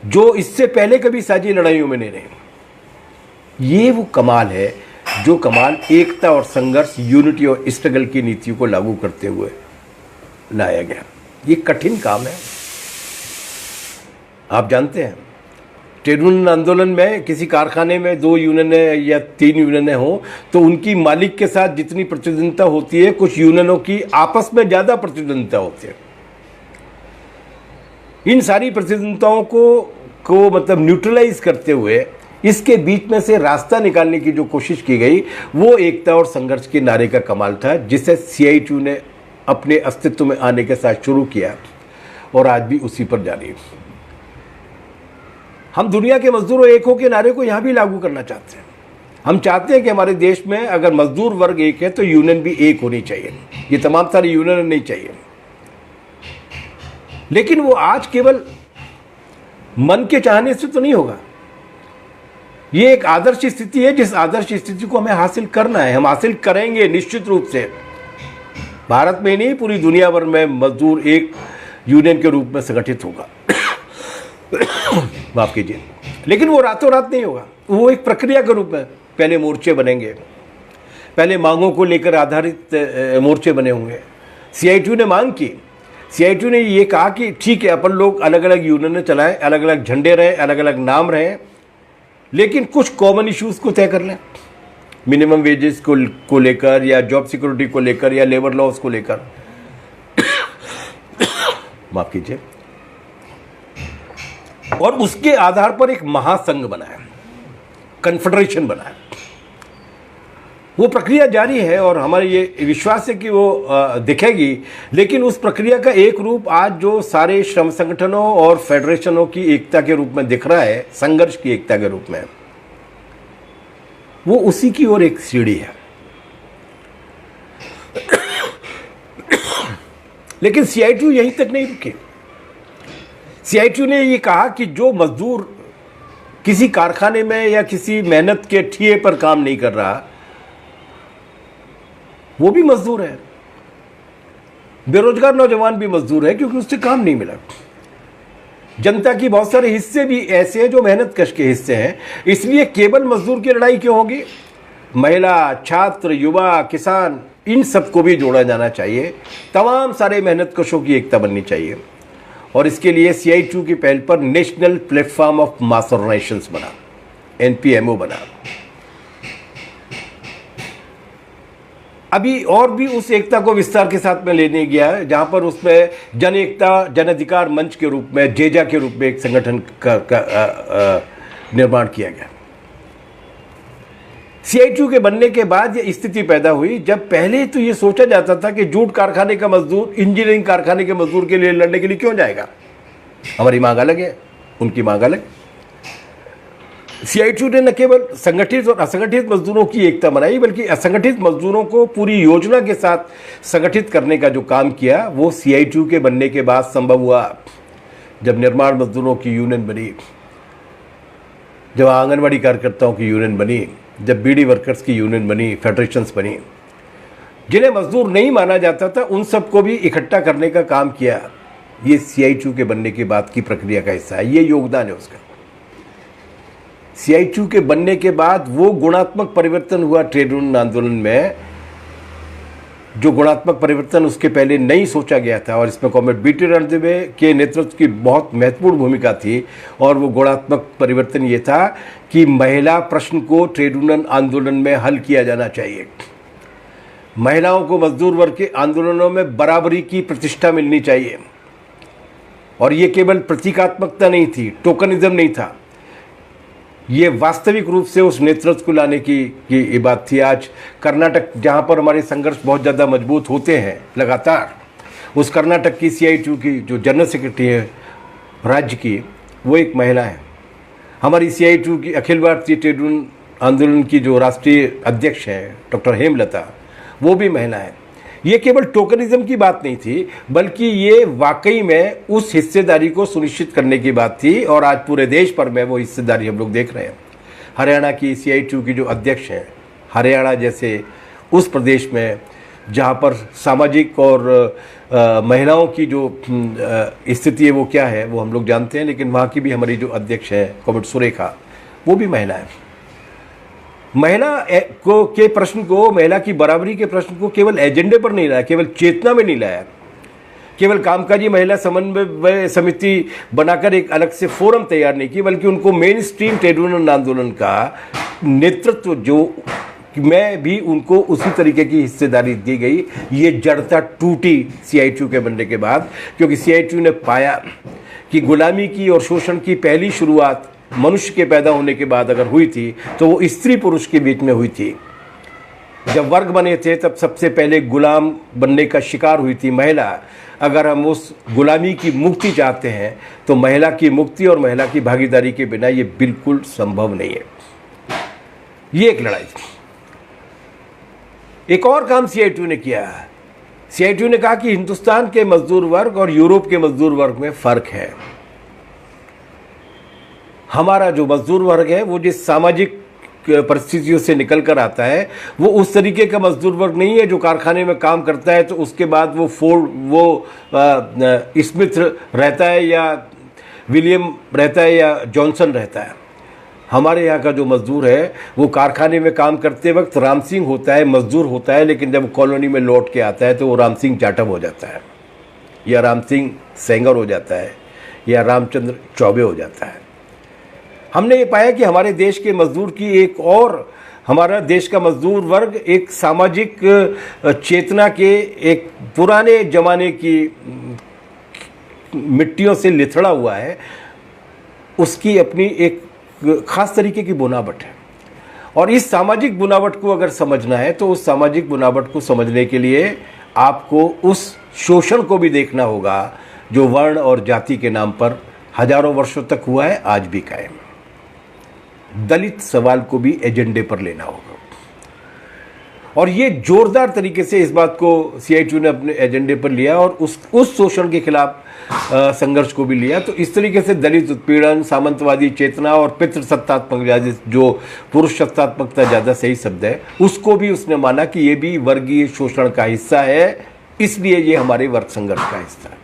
A: जो इससे पहले कभी साझी लड़ाइयों में नहीं रहे। ये वो कमाल है जो कमाल एकता और संघर्ष, यूनिटी और स्ट्रगल की नीतियों को लागू करते हुए लाया गया। ये कठिन काम है। आप जानते हैं ट्रेड यूनियन आंदोलन में किसी कारखाने में 2 यूनियनें या 3 यूनियनें हो तो उनकी मालिक के साथ जितनी प्रतिद्वंदिता होती है, कुछ यूनियनों की आपस में ज़्यादा प्रतिद्वंदिता होती है। इन सारी प्रतिद्वंदिताओं को मतलब न्यूट्रलाइज करते हुए इसके बीच में से रास्ता निकालने की जो कोशिश की गई, वो एकता और संघर्ष के नारे का कमाल था, जिसे CITU ने अपने अस्तित्व में आने के साथ शुरू किया और आज भी उसी पर जारी है। हम दुनिया के मजदूरों एक हो के नारे को यहां भी लागू करना चाहते हैं। हम चाहते हैं कि हमारे देश में अगर मजदूर वर्ग एक है तो यूनियन भी एक होनी चाहिए। ये तमाम सारी यूनियन नहीं चाहिए। लेकिन वो आज केवल मन के चाहने से तो नहीं होगा। ये एक आदर्श स्थिति है, जिस आदर्श स्थिति को हमें हासिल करना है। हम हासिल करेंगे निश्चित रूप से। भारत में नहीं, पूरी दुनिया भर में मजदूर एक यूनियन के रूप में संगठित होगा। माफ कीजिए, लेकिन वो रातों रात नहीं होगा। वो एक प्रक्रिया के रूप में पहले मोर्चे बनेंगे, पहले मांगों को लेकर आधारित मोर्चे बने होंगे। CITU ने मांग की, CITU ने ये कहा कि ठीक है, अपन लोग अलग अलग यूनियनें चलाएं, अलग अलग झंडे रहें, अलग अलग नाम रहें, लेकिन कुछ कॉमन इश्यूज को तय कर लें। मिनिमम वेजेस को लेकर या जॉब सिक्योरिटी को लेकर या लेबर लॉज को लेकर। माफ कीजिए। और उसके आधार पर एक महासंघ बनाया, कन्फेडरेशन बनाया। वो प्रक्रिया जारी है और हमारा ये विश्वास है कि वो दिखेगी। लेकिन उस प्रक्रिया का एक रूप आज जो सारे श्रम संगठनों और फेडरेशनों की एकता के रूप में दिख रहा है, संघर्ष की एकता के रूप में, वो उसी की ओर एक सीढ़ी है। लेकिन CITU यहीं तक नहीं रुके। CITU ने ये कहा कि जो मजदूर किसी कारखाने में या किसी मेहनत के ठिए पर काम नहीं कर रहा, वो भी मजदूर है। बेरोजगार नौजवान भी मजदूर है, क्योंकि उससे काम नहीं मिला। जनता की बहुत सारे हिस्से भी ऐसे हैं जो मेहनत कश के हिस्से हैं। इसलिए केवल मजदूर की लड़ाई क्यों होगी? महिला, छात्र, युवा, किसान, इन सबको भी जोड़ा जाना चाहिए। तमाम सारे मेहनत कशों की एकता बननी चाहिए। और इसके लिए CITU की पहल पर national platform of mass organisations बना, NPMO बना। अभी और भी उस एकता को विस्तार के साथ में लेने गया है, जहां पर उसमें जन एकता जन अधिकार मंच के रूप में, जेजा के रूप में एक संगठन का निर्माण किया गया। CITU के बनने के बाद ये स्थिति पैदा हुई, जब पहले तो ये सोचा जाता था कि जूट कारखाने का मजदूर इंजीनियरिंग कारखाने के मजदूर के लिए लड़ने के लिए क्यों जाएगा। हमारी मांग अलग है, उनकी मांग अलग। सीआईटीयू ने न केवल संगठित और असंगठित मजदूरों की एकता बनाई, बल्कि असंगठित मजदूरों को पूरी योजना के साथ संगठित करने का जो काम किया वो सीआईटीयू के बनने के बाद संभव हुआ। जब निर्माण मजदूरों की यूनियन बनी, जब आंगनवाड़ी कार्यकर्ताओं की यूनियन बनी, जब बीडी वर्कर्स की यूनियन बनी, फेडरेशंस बनी, जिन्हें मजदूर नहीं माना जाता था उन सबको भी इकट्ठा करने का काम किया। ये सीआईटीयू के बनने के बाद की प्रक्रिया का हिस्सा है, ये योगदान है उसका। सीआईटीयू के बनने के बाद वो गुणात्मक परिवर्तन हुआ ट्रेड यूनियन आंदोलन में, जो गुणात्मक परिवर्तन उसके पहले नहीं सोचा गया था, और इसमें कॉमरेड बीटी रणदिवे के नेतृत्व की बहुत महत्वपूर्ण भूमिका थी। और वो गुणात्मक परिवर्तन ये था कि महिला प्रश्न को ट्रेड यूनियन आंदोलन में हल किया जाना चाहिए। महिलाओं को मजदूर वर्ग के आंदोलनों में बराबरी की प्रतिष्ठा मिलनी चाहिए। और ये केवल प्रतीकात्मकता नहीं थी, टोकनिज्म नहीं था, ये वास्तविक रूप से उस नेतृत्व को लाने की बात थी। आज कर्नाटक, जहाँ पर हमारे संघर्ष बहुत ज़्यादा मजबूत होते हैं लगातार, उस कर्नाटक की सीआईटीयू की जो जनरल सेक्रेटरी है राज्य की, वो एक महिला है। हमारी सीआईटीयू की अखिल भारतीय ट्रेड यूनियन आंदोलन की जो राष्ट्रीय अध्यक्ष हैं डॉक्टर हेमलता, वो भी महिला है। ये केवल टोकनिज्म की बात नहीं थी, बल्कि ये वाकई में उस हिस्सेदारी को सुनिश्चित करने की बात थी। और आज पूरे देश भर में वो हिस्सेदारी हम लोग देख रहे हैं। हरियाणा की सीआईटीयू की जो अध्यक्ष हैं, हरियाणा जैसे उस प्रदेश में जहाँ पर सामाजिक और महिलाओं की जो स्थिति है वो क्या है वो हम लोग जानते हैं, लेकिन वहाँ की भी हमारी जो अध्यक्ष है कॉमरेड सुरेखा, वो भी महिला है। महिला को के प्रश्न को, महिला की बराबरी के प्रश्न को केवल एजेंडे पर नहीं लाया, केवल चेतना में नहीं लाया, केवल कामकाजी महिला समन्वय समिति बनाकर एक अलग से फोरम तैयार नहीं की, बल्कि उनको मेन स्ट्रीम ट्रेड यूनियन आंदोलन का नेतृत्व जो में भी उनको उसी तरीके की हिस्सेदारी दी गई। ये जड़ता टूटी सीआईटीयू के बनने के बाद, क्योंकि सीआईटीयू ने पाया कि गुलामी की और शोषण की पहली शुरुआत मनुष्य के पैदा होने के बाद अगर हुई थी तो वो स्त्री पुरुष के बीच में हुई थी। जब वर्ग बने थे तब सबसे पहले गुलाम बनने का शिकार हुई थी महिला। अगर हम उस गुलामी की मुक्ति चाहते हैं तो महिला की मुक्ति और महिला की भागीदारी के बिना ये बिल्कुल संभव नहीं है। ये एक लड़ाई थी। एक और काम सीआईटीयू ने किया। सीआईटीयू ने कहा कि हिंदुस्तान के मजदूर वर्ग और यूरोप के मजदूर वर्ग में फर्क है। हमारा जो मजदूर वर्ग है वो जिस सामाजिक परिस्थितियों से निकल कर आता है वो उस तरीके का मजदूर वर्ग नहीं है जो कारखाने में काम करता है तो उसके बाद वो स्मिथ रहता है या विलियम रहता है या जॉनसन रहता है। हमारे यहाँ का जो मजदूर है वो कारखाने में काम करते वक्त राम सिंह होता है, मजदूर होता है, लेकिन जब कॉलोनी में लौट के आता है तो वो राम सिंह जाटव हो जाता है या राम सिंह सेंगर हो जाता है या रामचंद्र चौबे हो जाता है। हमने ये पाया कि हमारे देश के मजदूर की एक और, हमारा देश का मजदूर वर्ग एक सामाजिक चेतना के एक पुराने जमाने की मिट्टियों से लिथड़ा हुआ है। उसकी अपनी एक खास तरीके की बुनावट है और इस सामाजिक बुनावट को अगर समझना है तो उस सामाजिक बुनावट को समझने के लिए आपको उस शोषण को भी देखना होगा जो वर्ण और जाति के नाम पर हजारों वर्षों तक हुआ है, आज भी कायम। दलित सवाल को भी एजेंडे पर लेना होगा और ये जोरदार तरीके से इस बात को सीआईटीयू ने अपने एजेंडे पर लिया और उस शोषण के खिलाफ संघर्ष को भी लिया। तो इस तरीके से दलित उत्पीड़न, सामंतवादी चेतना और पितृसत्तात्मक, जो पुरुष सत्तात्मकता ज़्यादा सही शब्द है, उसको भी उसने माना कि ये भी वर्गीय शोषण का हिस्सा है, इसलिए ये हमारे वर्ग संघर्ष का हिस्सा है।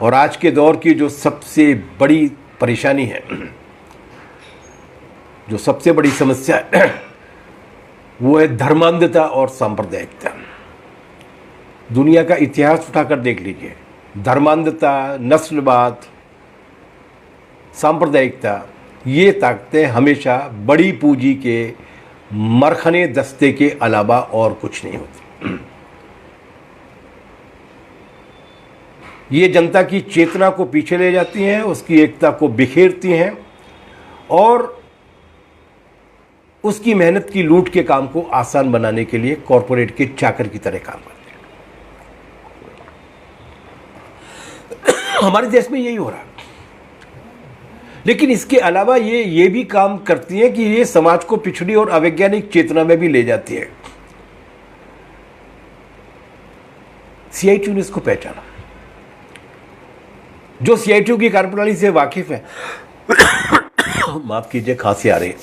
A: और आज के दौर की जो सबसे बड़ी परेशानी है, जो सबसे बड़ी समस्या है, वो है धर्मांधता और सांप्रदायिकता। दुनिया का इतिहास उठाकर देख लीजिए, धर्मांधता, नस्लवाद, सांप्रदायिकता, ये ताकतें हमेशा बड़ी पूंजी के मरखने दस्ते के अलावा और कुछ नहीं होती। ये जनता की चेतना को पीछे ले जाती हैं, उसकी एकता को बिखेरती हैं और उसकी मेहनत की लूट के काम को आसान बनाने के लिए कॉरपोरेट के चाकर की तरह काम करते हैं। हमारे देश में यही हो रहा है। लेकिन इसके अलावा ये भी काम करती हैं कि ये समाज को पिछड़ी और अवैज्ञानिक चेतना में भी ले जाती है। सीआईटी ने इसको पहचाना। जो सीआईटी की कार्यप्रणाली से वाकिफ है, माफ कीजिए खांसी आ रही है,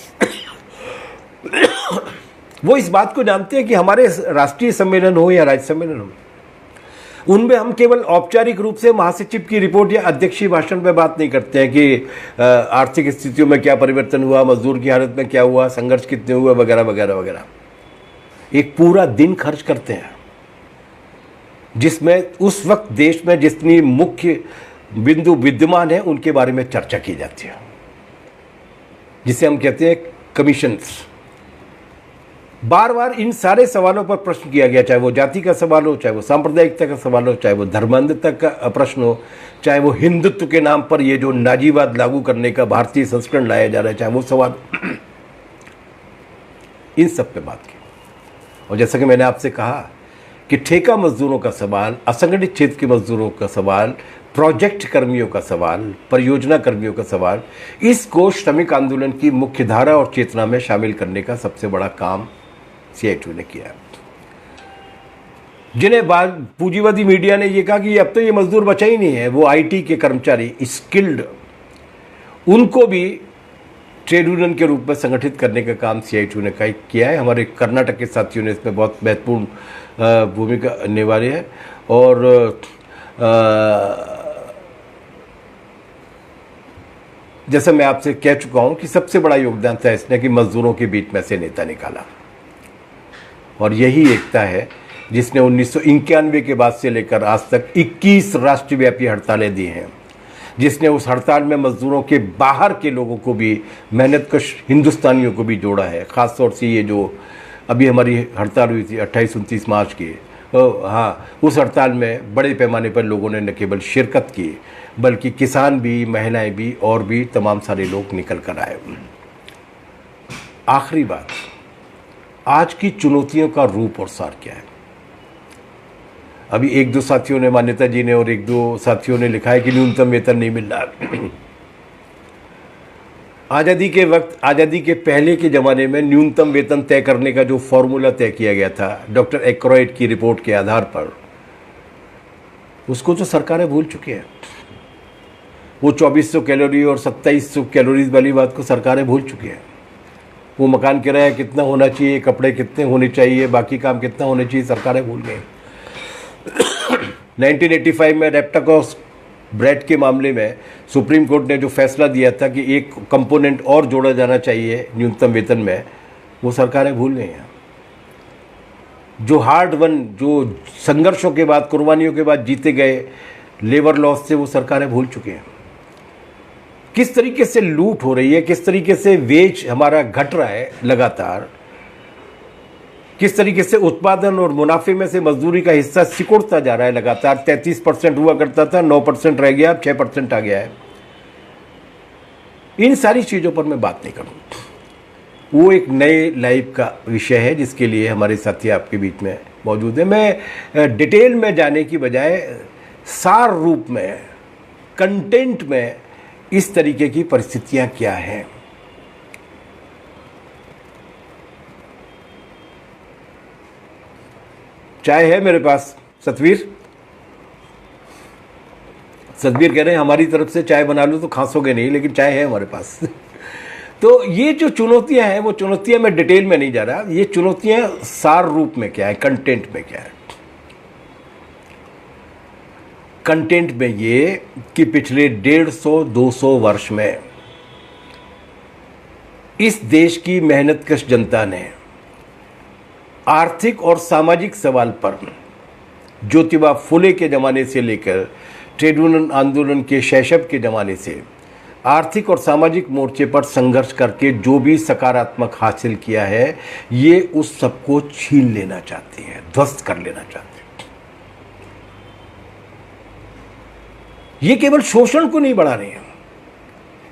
A: वो इस बात को जानते हैं कि हमारे राष्ट्रीय सम्मेलन हो या राज्य सम्मेलन हो, उनमें हम केवल औपचारिक रूप से महासचिव की रिपोर्ट या अध्यक्षीय भाषण में बात नहीं करते हैं कि आर्थिक स्थितियों में क्या परिवर्तन हुआ, मजदूर की हालत में क्या हुआ, संघर्ष कितने हुए, वगैरह वगैरह वगैरह। एक पूरा दिन खर्च करते हैं जिसमें उस वक्त देश में जितनी मुख्य बिंदु विद्यमान है उनके बारे में चर्चा की जाती है, जिसे हम कहते हैं कमीशंस। बार बार इन सारे सवालों पर प्रश्न किया गया, चाहे वो जाति का सवाल हो, चाहे वो सांप्रदायिकता का सवाल हो, चाहे वो धर्मांधता का प्रश्न हो, चाहे वो हिंदुत्व के नाम पर ये जो नाजीवाद लागू करने का भारतीय संस्करण लाया जा रहा है, चाहे वो सवाल, इन सब पे बात की। और जैसा कि मैंने आपसे कहा कि ठेका मजदूरों का सवाल, असंगठित क्षेत्र के मजदूरों का सवाल, प्रोजेक्ट कर्मियों का सवाल, परियोजना कर्मियों का सवाल, इसको श्रमिक आंदोलन की मुख्य धारा और चेतना में शामिल करने का सबसे बड़ा काम सीआईटी ने किया। जिन्हें पूंजीवादी मीडिया ने ये कहा कि अब तो ये मजदूर बचा ही नहीं है, वो आईटी के कर्मचारी स्किल्ड, उनको भी ट्रेड यूनियन के रूप में संगठित करने का काम सीआईटी ने किया है। हमारे कर्नाटक के साथियों ने इसमें बहुत महत्वपूर्ण भूमिका निभाई है। और जैसा मैं आपसे कह चुका हूं कि सबसे बड़ा योगदान था इसने कि मजदूरों के बीच में से नेता निकाला, और यही एकता है जिसने 1991 के बाद से लेकर आज तक 21 राष्ट्रव्यापी हड़तालें दी हैं, जिसने उस हड़ताल में मजदूरों के बाहर के लोगों को भी, मेहनतकश हिंदुस्तानियों को भी जोड़ा है। ख़ासतौर से ये जो अभी हमारी हड़ताल हुई थी 28-29 मार्च की, हाँ, उस हड़ताल में बड़े पैमाने पर लोगों ने न केवल शिरकत की बल्कि किसान भी, महिलाएं भी और भी तमाम सारे लोग निकल कर आए। आखिरी बात, आज की चुनौतियों का रूप और सार क्या है? अभी एक दो साथियों ने, मान्यता जी ने और एक दो साथियों ने लिखा है कि न्यूनतम वेतन नहीं मिल रहा। आज़ादी के वक्त, आज़ादी के पहले के ज़माने में न्यूनतम वेतन तय करने का जो फॉर्मूला तय किया गया था डॉक्टर एक्रोइड की रिपोर्ट के आधार पर, उसको तो सरकारें भूल चुकी हैं। वो 2400 कैलोरी और 2700 कैलोरीज वाली बात को सरकारें भूल चुकी हैं। वो मकान किराया कितना होना चाहिए, कपड़े कितने होने चाहिए, बाकी काम कितना होना चाहिए, सरकारें भूल गई। 1985 में रेप्टाकॉस ब्रेड के मामले में सुप्रीम कोर्ट ने जो फैसला दिया था कि एक कंपोनेंट और जोड़ा जाना चाहिए न्यूनतम वेतन में, वो सरकारें भूल गई हैं। जो हार्ड वन, जो संघर्षों के बाद, कुर्बानियों के बाद जीते गए लेबर लॉस से, वो सरकारें भूल चुकी हैं। किस तरीके से लूट हो रही है, किस तरीके से वेज हमारा घट रहा है लगातार, किस तरीके से उत्पादन और मुनाफे में से मजदूरी का हिस्सा सिकुड़ता जा रहा है लगातार। 33% हुआ करता था, 9% रह गया, 6% आ गया है। इन सारी चीज़ों पर मैं बात नहीं करूँ, वो एक नए लाइफ का विषय है जिसके लिए हमारे साथी आपके बीच में मौजूद है। मैं डिटेल में जाने की बजाय सार रूप में, कंटेंट में इस तरीके की परिस्थितियां क्या हैं, चाय है मेरे पास। सतवीर कह रहे हैं हमारी तरफ से चाय बना लो तो खांसोगे नहीं, लेकिन चाय है हमारे पास। तो ये जो चुनौतियां हैं, वो चुनौतियां मैं डिटेल में नहीं जा रहा, ये चुनौतियां सार रूप में क्या है, कंटेंट में क्या है। कंटेंट में ये कि पिछले 150-200 वर्ष में इस देश की मेहनतकश जनता ने आर्थिक और सामाजिक सवाल पर ज्योतिबा फुले के ज़माने से लेकर ट्रेड यूनियन आंदोलन के शैशव के ज़माने से आर्थिक और सामाजिक मोर्चे पर संघर्ष करके जो भी सकारात्मक हासिल किया है, ये उस सबको छीन लेना चाहते हैं, ध्वस्त कर लेना चाहते हैं। ये केवल शोषण को नहीं बढ़ा रहे हैं,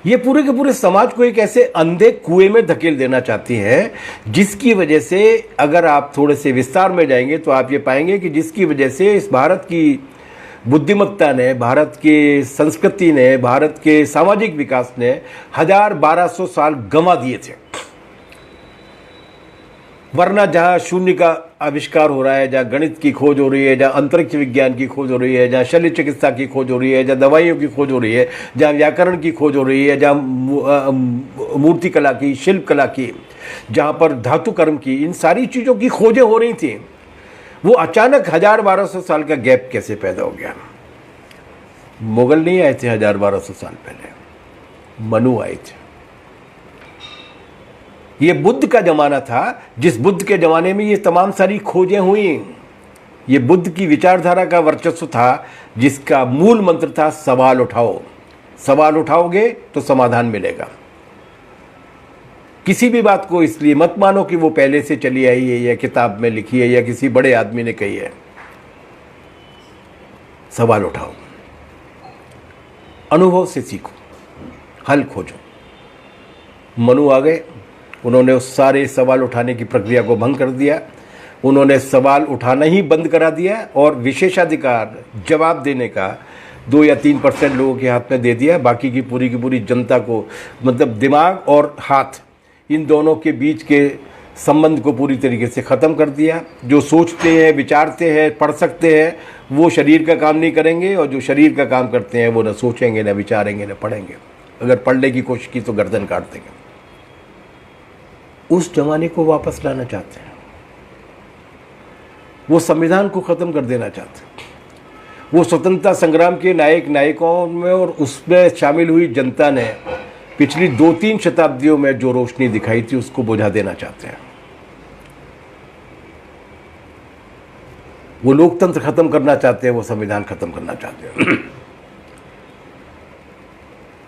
A: ये पूरे के पूरे समाज को एक ऐसे अंधे कुएं में धकेल देना चाहती है, जिसकी वजह से अगर आप थोड़े से विस्तार में जाएंगे तो आप ये पाएंगे कि जिसकी वजह से इस भारत की बुद्धिमत्ता ने, भारत की संस्कृति ने, भारत के सामाजिक विकास ने 1200 साल गंवा दिए थे। वरना जहाँ शून्य का आविष्कार हो रहा है, जहाँ गणित की खोज हो रही है, जहाँ अंतरिक्ष विज्ञान की खोज हो रही है, जहाँ शल्य चिकित्सा की खोज हो रही है, जहाँ दवाइयों की खोज हो रही है, जहाँ व्याकरण की खोज हो रही है, जहाँ मूर्ति कला की, शिल्प कला की, जहाँ पर धातु कर्म की, इन सारी चीज़ों की खोजें हो रही थी, वो अचानक 1200 साल का गैप कैसे पैदा हो गया? मुगल नहीं आए थे 1200 साल पहले, मनु आए थे। ये बुद्ध का जमाना था, जिस बुद्ध के जमाने में ये तमाम सारी खोजें हुई। ये बुद्ध की विचारधारा का वर्चस्व था, जिसका मूल मंत्र था सवाल उठाओ। सवाल उठाओगे तो समाधान मिलेगा। किसी भी बात को इसलिए मत मानो कि वो पहले से चली आई है या किताब में लिखी है या किसी बड़े आदमी ने कही है। सवाल उठाओ, अनुभव से सीखो, हल खोजो। मनु आ गए, उन्होंने उस सारे सवाल उठाने की प्रक्रिया को भंग कर दिया। उन्होंने सवाल उठाना ही बंद करा दिया और विशेषाधिकार जवाब देने का 2 या 3% लोगों के हाथ में दे दिया। बाकी की पूरी जनता को, मतलब दिमाग और हाथ, इन दोनों के बीच के संबंध को पूरी तरीके से ख़त्म कर दिया। जो सोचते हैं, विचारते हैं, पढ़ सकते हैं, वो शरीर का काम नहीं करेंगे, और जो शरीर का काम करते हैं वो न सोचेंगे, न विचारेंगे, न पढ़ेंगे। अगर पढ़ने की कोशिश की तो गर्दन काट देंगे। उस जमाने को वापस लाना चाहते हैं। वो संविधान को ख़त्म कर देना चाहते हैं। वो स्वतंत्रता संग्राम के नायक नायिकाओं में और उसमें शामिल हुई जनता ने पिछली 2-3 शताब्दियों में जो रोशनी दिखाई थी, उसको बुझा देना चाहते हैं। वो लोकतंत्र खत्म करना चाहते हैं, वो संविधान खत्म करना चाहते हैं।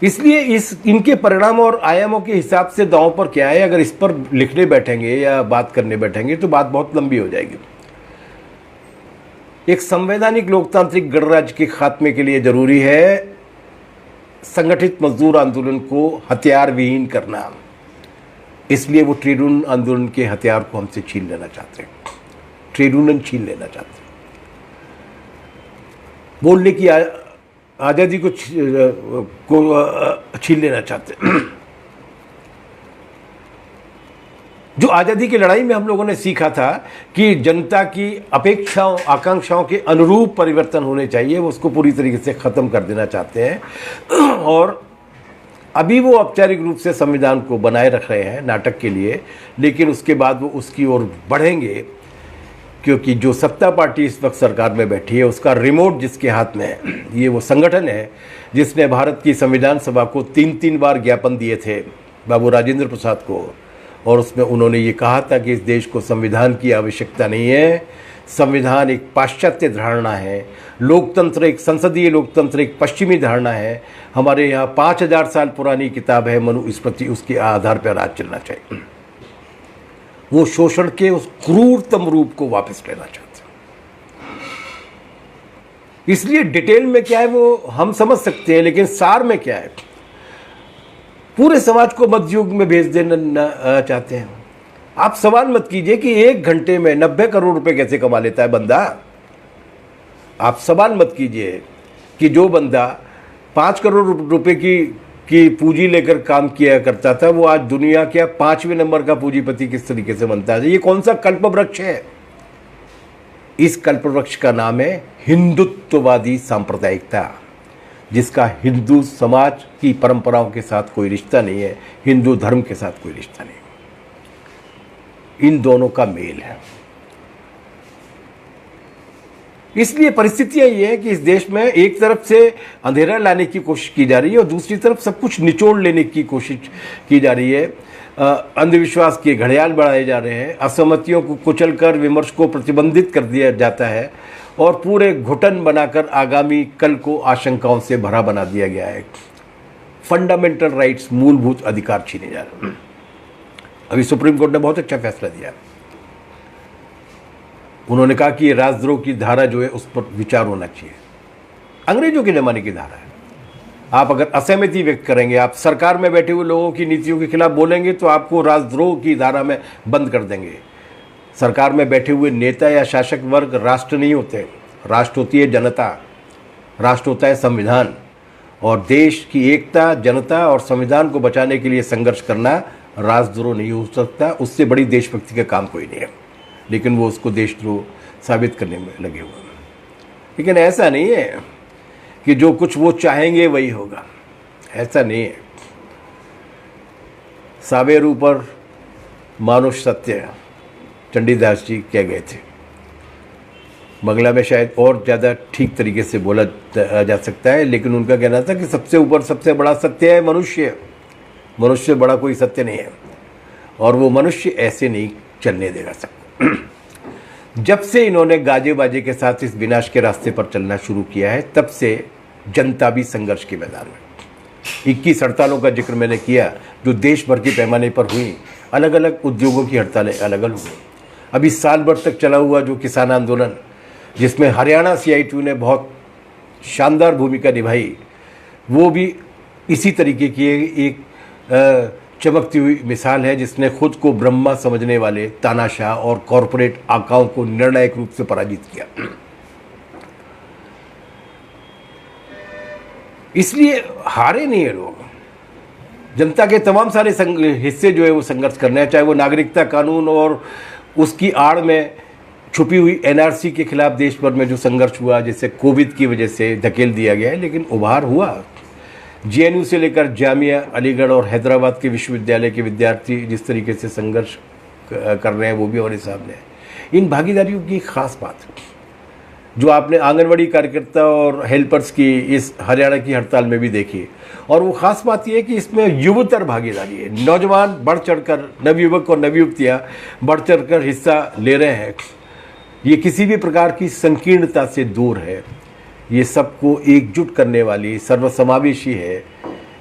A: इसलिए इनके परिणाम और आयामों के हिसाब से दांव पर क्या है, अगर इस पर लिखने बैठेंगे या बात करने बैठेंगे तो बात बहुत लंबी हो जाएगी। एक संवैधानिक लोकतांत्रिक गणराज्य के खात्मे के लिए जरूरी है संगठित मजदूर आंदोलन को हथियार विहीन करना। इसलिए वो ट्रेड यूनियन आंदोलन के हथियार को हमसे छीन लेना चाहते हैं। ट्रेड यूनियन छीन लेना चाहते हैं। बोलने की आज़ादी को छीन लेना चाहते हैं। जो आज़ादी की लड़ाई में हम लोगों ने सीखा था कि जनता की अपेक्षाओं, आकांक्षाओं के अनुरूप परिवर्तन होने चाहिए, वो उसको पूरी तरीके से ख़त्म कर देना चाहते हैं। और अभी वो औपचारिक रूप से संविधान को बनाए रख रहे हैं नाटक के लिए, लेकिन उसके बाद वो उसकी ओर बढ़ेंगे, क्योंकि जो सत्ता पार्टी इस वक्त सरकार में बैठी है, उसका रिमोट जिसके हाथ में है, ये वो संगठन है जिसने भारत की संविधान सभा को 3-3 बार ज्ञापन दिए थे, बाबू राजेंद्र प्रसाद को। और उसमें उन्होंने ये कहा था कि इस देश को संविधान की आवश्यकता नहीं है, संविधान एक पाश्चात्य धारणा है, लोकतंत्र एक संसदीय लोकतंत्र एक पश्चिमी धारणा है। हमारे यहाँ 5000 साल पुरानी किताब है मनुस्मृति, उसके आधार पर राज चलना चाहिए। वो शोषण के उस क्रूरतम रूप को वापस लेना चाहते हैं। इसलिए डिटेल में क्या है वो हम समझ सकते हैं, लेकिन सार में क्या है, पूरे समाज को मध्य युग में भेज देना चाहते हैं। आप सवाल मत कीजिए कि 1 घंटे में 90 करोड़ रुपए कैसे कमा लेता है बंदा। आप सवाल मत कीजिए कि जो बंदा 5 करोड़ रुपए की पूंजी लेकर काम किया करता था, वो आज दुनिया के 5वें नंबर का पूंजीपति किस तरीके से बनता है। ये कौन सा कल्पवृक्ष है? इस कल्पवृक्ष का नाम है हिंदुत्ववादी सांप्रदायिकता, जिसका हिंदू समाज की परंपराओं के साथ कोई रिश्ता नहीं है, हिंदू धर्म के साथ कोई रिश्ता नहीं। इन दोनों का मेल है। इसलिए परिस्थितियां ये है कि इस देश में एक तरफ से अंधेरा लाने की कोशिश की जा रही है और दूसरी तरफ सब कुछ निचोड़ लेने की कोशिश की जा रही है। अंधविश्वास के घड़ियाल बढ़ाए जा रहे हैं, असहमतियों को कुचलकर विमर्श को प्रतिबंधित कर दिया जाता है और पूरे घुटन बनाकर आगामी कल को आशंकाओं से भरा बना दिया गया है। फंडामेंटल राइट्स, मूलभूत अधिकार छीने जा रहे हैं। अभी सुप्रीम कोर्ट ने बहुत अच्छा फैसला दिया। उन्होंने कहा कि ये राजद्रोह की धारा जो है उस पर विचार होना चाहिए। अंग्रेजों के ज़माने की धारा है। आप अगर असहमति व्यक्त करेंगे, आप सरकार में बैठे हुए लोगों की नीतियों के खिलाफ बोलेंगे तो आपको राजद्रोह की धारा में बंद कर देंगे। सरकार में बैठे हुए नेता या शासक वर्ग राष्ट्र नहीं होते, राष्ट्र होती है जनता। राष्ट्र होता है संविधान, और देश की एकता, जनता और संविधान को बचाने के लिए संघर्ष करना राष्ट्रद्रोह नहीं हो सकता। उससे बड़ी देशभक्ति का काम कोई नहीं है, लेकिन वो उसको देशद्रोह साबित करने में लगे हुए हैं। लेकिन ऐसा नहीं है कि जो कुछ वो चाहेंगे वही होगा, ऐसा नहीं है। सावेरू पर मानुष सत्य चंडीदास जी कह गए थे। बंगला में शायद और ज़्यादा ठीक तरीके से बोला जा सकता है, लेकिन उनका कहना था कि सबसे ऊपर सबसे बड़ा सत्य है मनुष्य, मनुष्य से बड़ा कोई सत्य नहीं है, और वो मनुष्य ऐसे नहीं चलने देगा सबको। जब से इन्होंने गाजे बाजे के साथ इस विनाश के रास्ते पर चलना शुरू किया है, तब से जनता भी संघर्ष के मैदान में। 21 हड़तालों का जिक्र मैंने किया जो देश भर के पैमाने पर हुई। अलग अलग उद्योगों की हड़तालें अलग अलग हुई। अभी साल भर तक चला हुआ जो किसान आंदोलन, जिसमें हरियाणा CITU ने बहुत शानदार भूमिका निभाई, वो भी इसी तरीके की एक चमकती हुई मिसाल है, जिसने खुद को ब्रह्मा समझने वाले तानाशाह और कॉरपोरेट आकाओं को निर्णायक रूप से पराजित किया। इसलिए हारे नहीं है लोग। जनता के तमाम सारे हिस्से जो है वो संघर्ष करने हैं, चाहे वो नागरिकता कानून और उसकी आड़ में छुपी हुई NRC के खिलाफ देश भर में जो संघर्ष हुआ, जिसे कोविड की वजह से धकेल दिया गया है, लेकिन उभार हुआ। JNU से लेकर जामिया, अलीगढ़ और हैदराबाद के विश्वविद्यालय के विद्यार्थी जिस तरीके से संघर्ष कर रहे हैं, वो भी हमारे सामने है। इन भागीदारियों की खास बात जो आपने आंगनवाड़ी कार्यकर्ता और हेल्पर्स की इस हरियाणा की हड़ताल में भी देखी, और वो खास बात यह है कि इसमें युवतर भागीदारी है। नौजवान बढ़ चढ़कर, नवयुवक और नवयुवतियाँ बढ़ चढ़कर हिस्सा ले रहे हैं। ये किसी भी प्रकार की संकीर्णता से दूर है, ये सबको एकजुट करने वाली, सर्वसमावेशी है।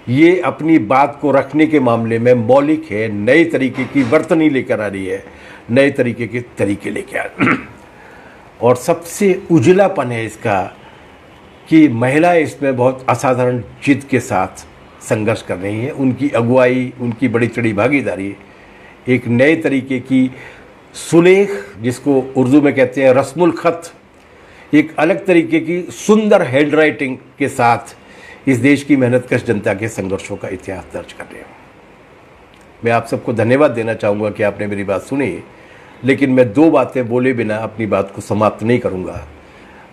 A: ये अपनी बात को रखने के मामले में मौलिक है, नए तरीके की वर्तनी लेकर आ रही है, नए तरीके के तरीके लेकर आ रही है। और सबसे उजलापन है इसका कि महिलाएं इसमें बहुत असाधारण जिद के साथ संघर्ष कर रही हैं। उनकी अगुवाई, उनकी बड़ी चढ़ी भागीदारी एक नए तरीके की सुलेख, जिसको उर्दू में कहते हैं रस्मुल खत, एक अलग तरीके की सुंदर हैंड राइटिंग के साथ इस देश की मेहनतकश जनता के संघर्षों का इतिहास दर्ज कर रहे हैं। मैं आप सबको धन्यवाद देना चाहूँगा कि आपने मेरी बात सुनी, लेकिन मैं 2 बातें बोले बिना अपनी बात को समाप्त नहीं करूँगा।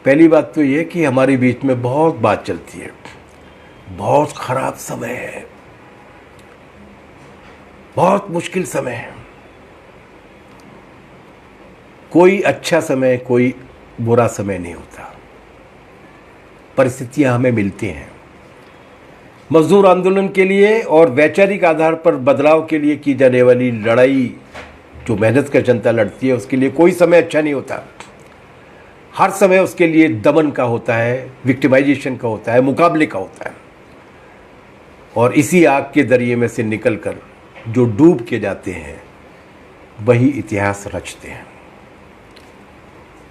A: पहली बात तो ये कि हमारे बीच में बहुत बात चलती है, बहुत खराब समय है, बहुत मुश्किल समय है। कोई अच्छा समय, कोई बुरा समय नहीं होता। परिस्थितियां हमें मिलती हैं। मजदूर आंदोलन के लिए और वैचारिक आधार पर बदलाव के लिए की जाने वाली लड़ाई जो मेहनत कर जनता लड़ती है, उसके लिए कोई समय अच्छा नहीं होता। हर समय उसके लिए दमन का होता है, विक्टिमाइजेशन का होता है, मुकाबले का होता है। और इसी आग के दरिए में से निकलकर जो डूब के जाते हैं वही इतिहास रचते हैं।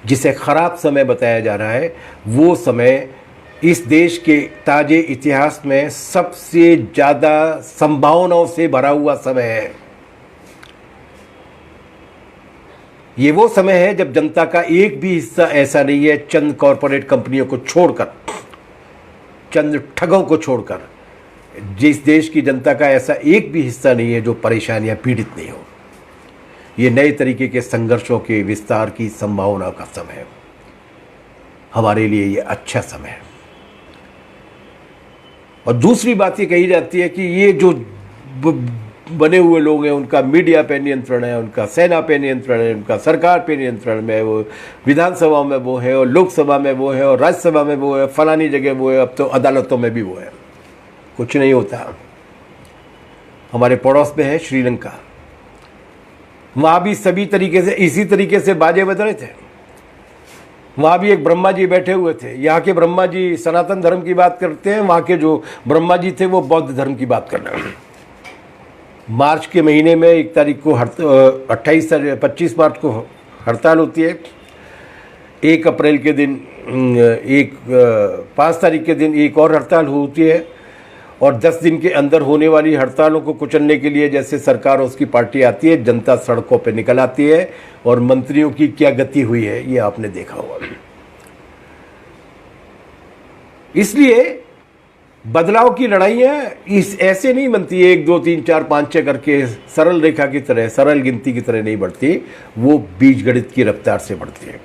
A: जिसे खराब समय बताया जा रहा है, वो समय इस देश के ताजे इतिहास में सबसे ज़्यादा संभावनाओं से भरा हुआ समय है। ये वो समय है जब जनता का एक भी हिस्सा ऐसा नहीं है, चंद कॉरपोरेट कंपनियों को छोड़कर, चंद ठगों को छोड़कर, जिस देश की जनता का ऐसा एक भी हिस्सा नहीं है जो परेशानियां पीड़ित नहीं हो। ये नए तरीके के संघर्षों के विस्तार की संभावना का समय है। हमारे लिए ये अच्छा समय है। और दूसरी बात ये कही जाती है कि ये जो बने हुए लोग हैं, उनका मीडिया पे नियंत्रण है, उनका सेना पे नियंत्रण है, उनका सरकार पे नियंत्रण में है, वो विधानसभा में वो है, और लोकसभा में वो है, और राज्यसभा में वो है, फलानी जगह वो है, अब तो अदालतों में भी वो है। कुछ नहीं होता। हमारे पड़ोस में है श्रीलंका, वहाँ भी सभी तरीके से इसी तरीके से बाजे बज रहे थे। वहाँ भी एक ब्रह्मा जी बैठे हुए थे। यहाँ के ब्रह्मा जी सनातन धर्म की बात करते हैं, वहाँ के जो ब्रह्मा जी थे वो बौद्ध धर्म की बात कर रहे हैं। मार्च के महीने में 1 तारीख को 25 मार्च को हड़ताल होती है। 1 अप्रैल के दिन 5 तारीख के दिन एक और हड़ताल होती है। और 10 दिन के अंदर होने वाली हड़तालों को कुचलने के लिए जैसे सरकार और उसकी पार्टी आती है, जनता सड़कों पे निकल आती है। और मंत्रियों की क्या गति हुई है ये आपने देखा होगा। इसलिए बदलाव की लड़ाइयाँ इस ऐसे नहीं बनती, 1 2 3 4 5 6 करके सरल रेखा की तरह, सरल गिनती की तरह नहीं बढ़ती, वो बीजगणित की रफ्तार से बढ़ती है।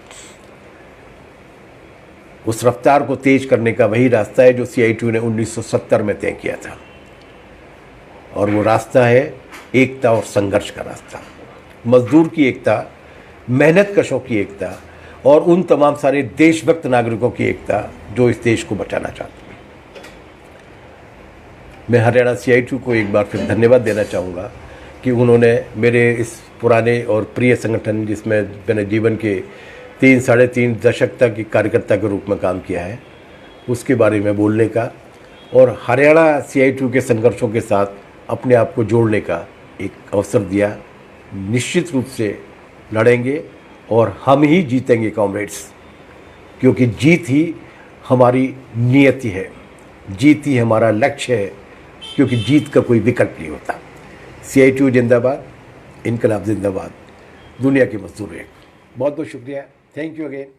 A: उस रफ्तार को तेज करने का वही रास्ता है जो CITU ने 1970 में तय किया था, और वो रास्ता है एकता और संघर्ष का रास्ता, मजदूर की एकता, मेहनत कशों की एकता, और उन तमाम सारे देशभक्त नागरिकों की एकता जो इस देश को बचाना चाहते हैं। मैं हरियाणा CITU को एक बार फिर धन्यवाद देना चाहूँगा कि उन्होंने मेरे इस पुराने और प्रिय संगठन, जिसमें मैंने जीवन के 3 साढ़े 3 दशक तक एक कार्यकर्ता के रूप में काम किया है, उसके बारे में बोलने का और हरियाणा CITU के संघर्षों के साथ अपने आप को जोड़ने का एक अवसर दिया। निश्चित रूप से लड़ेंगे और हम ही जीतेंगे कॉमरेड्स, क्योंकि जीत ही हमारी नियति है, जीत ही हमारा लक्ष्य है, क्योंकि जीत का कोई विकल्प नहीं होता। CITU जिंदाबाद, इनकलाब जिंदाबाद, दुनिया के मजदूर एक। बहुत बहुत शुक्रिया, थैंक यू अगेन।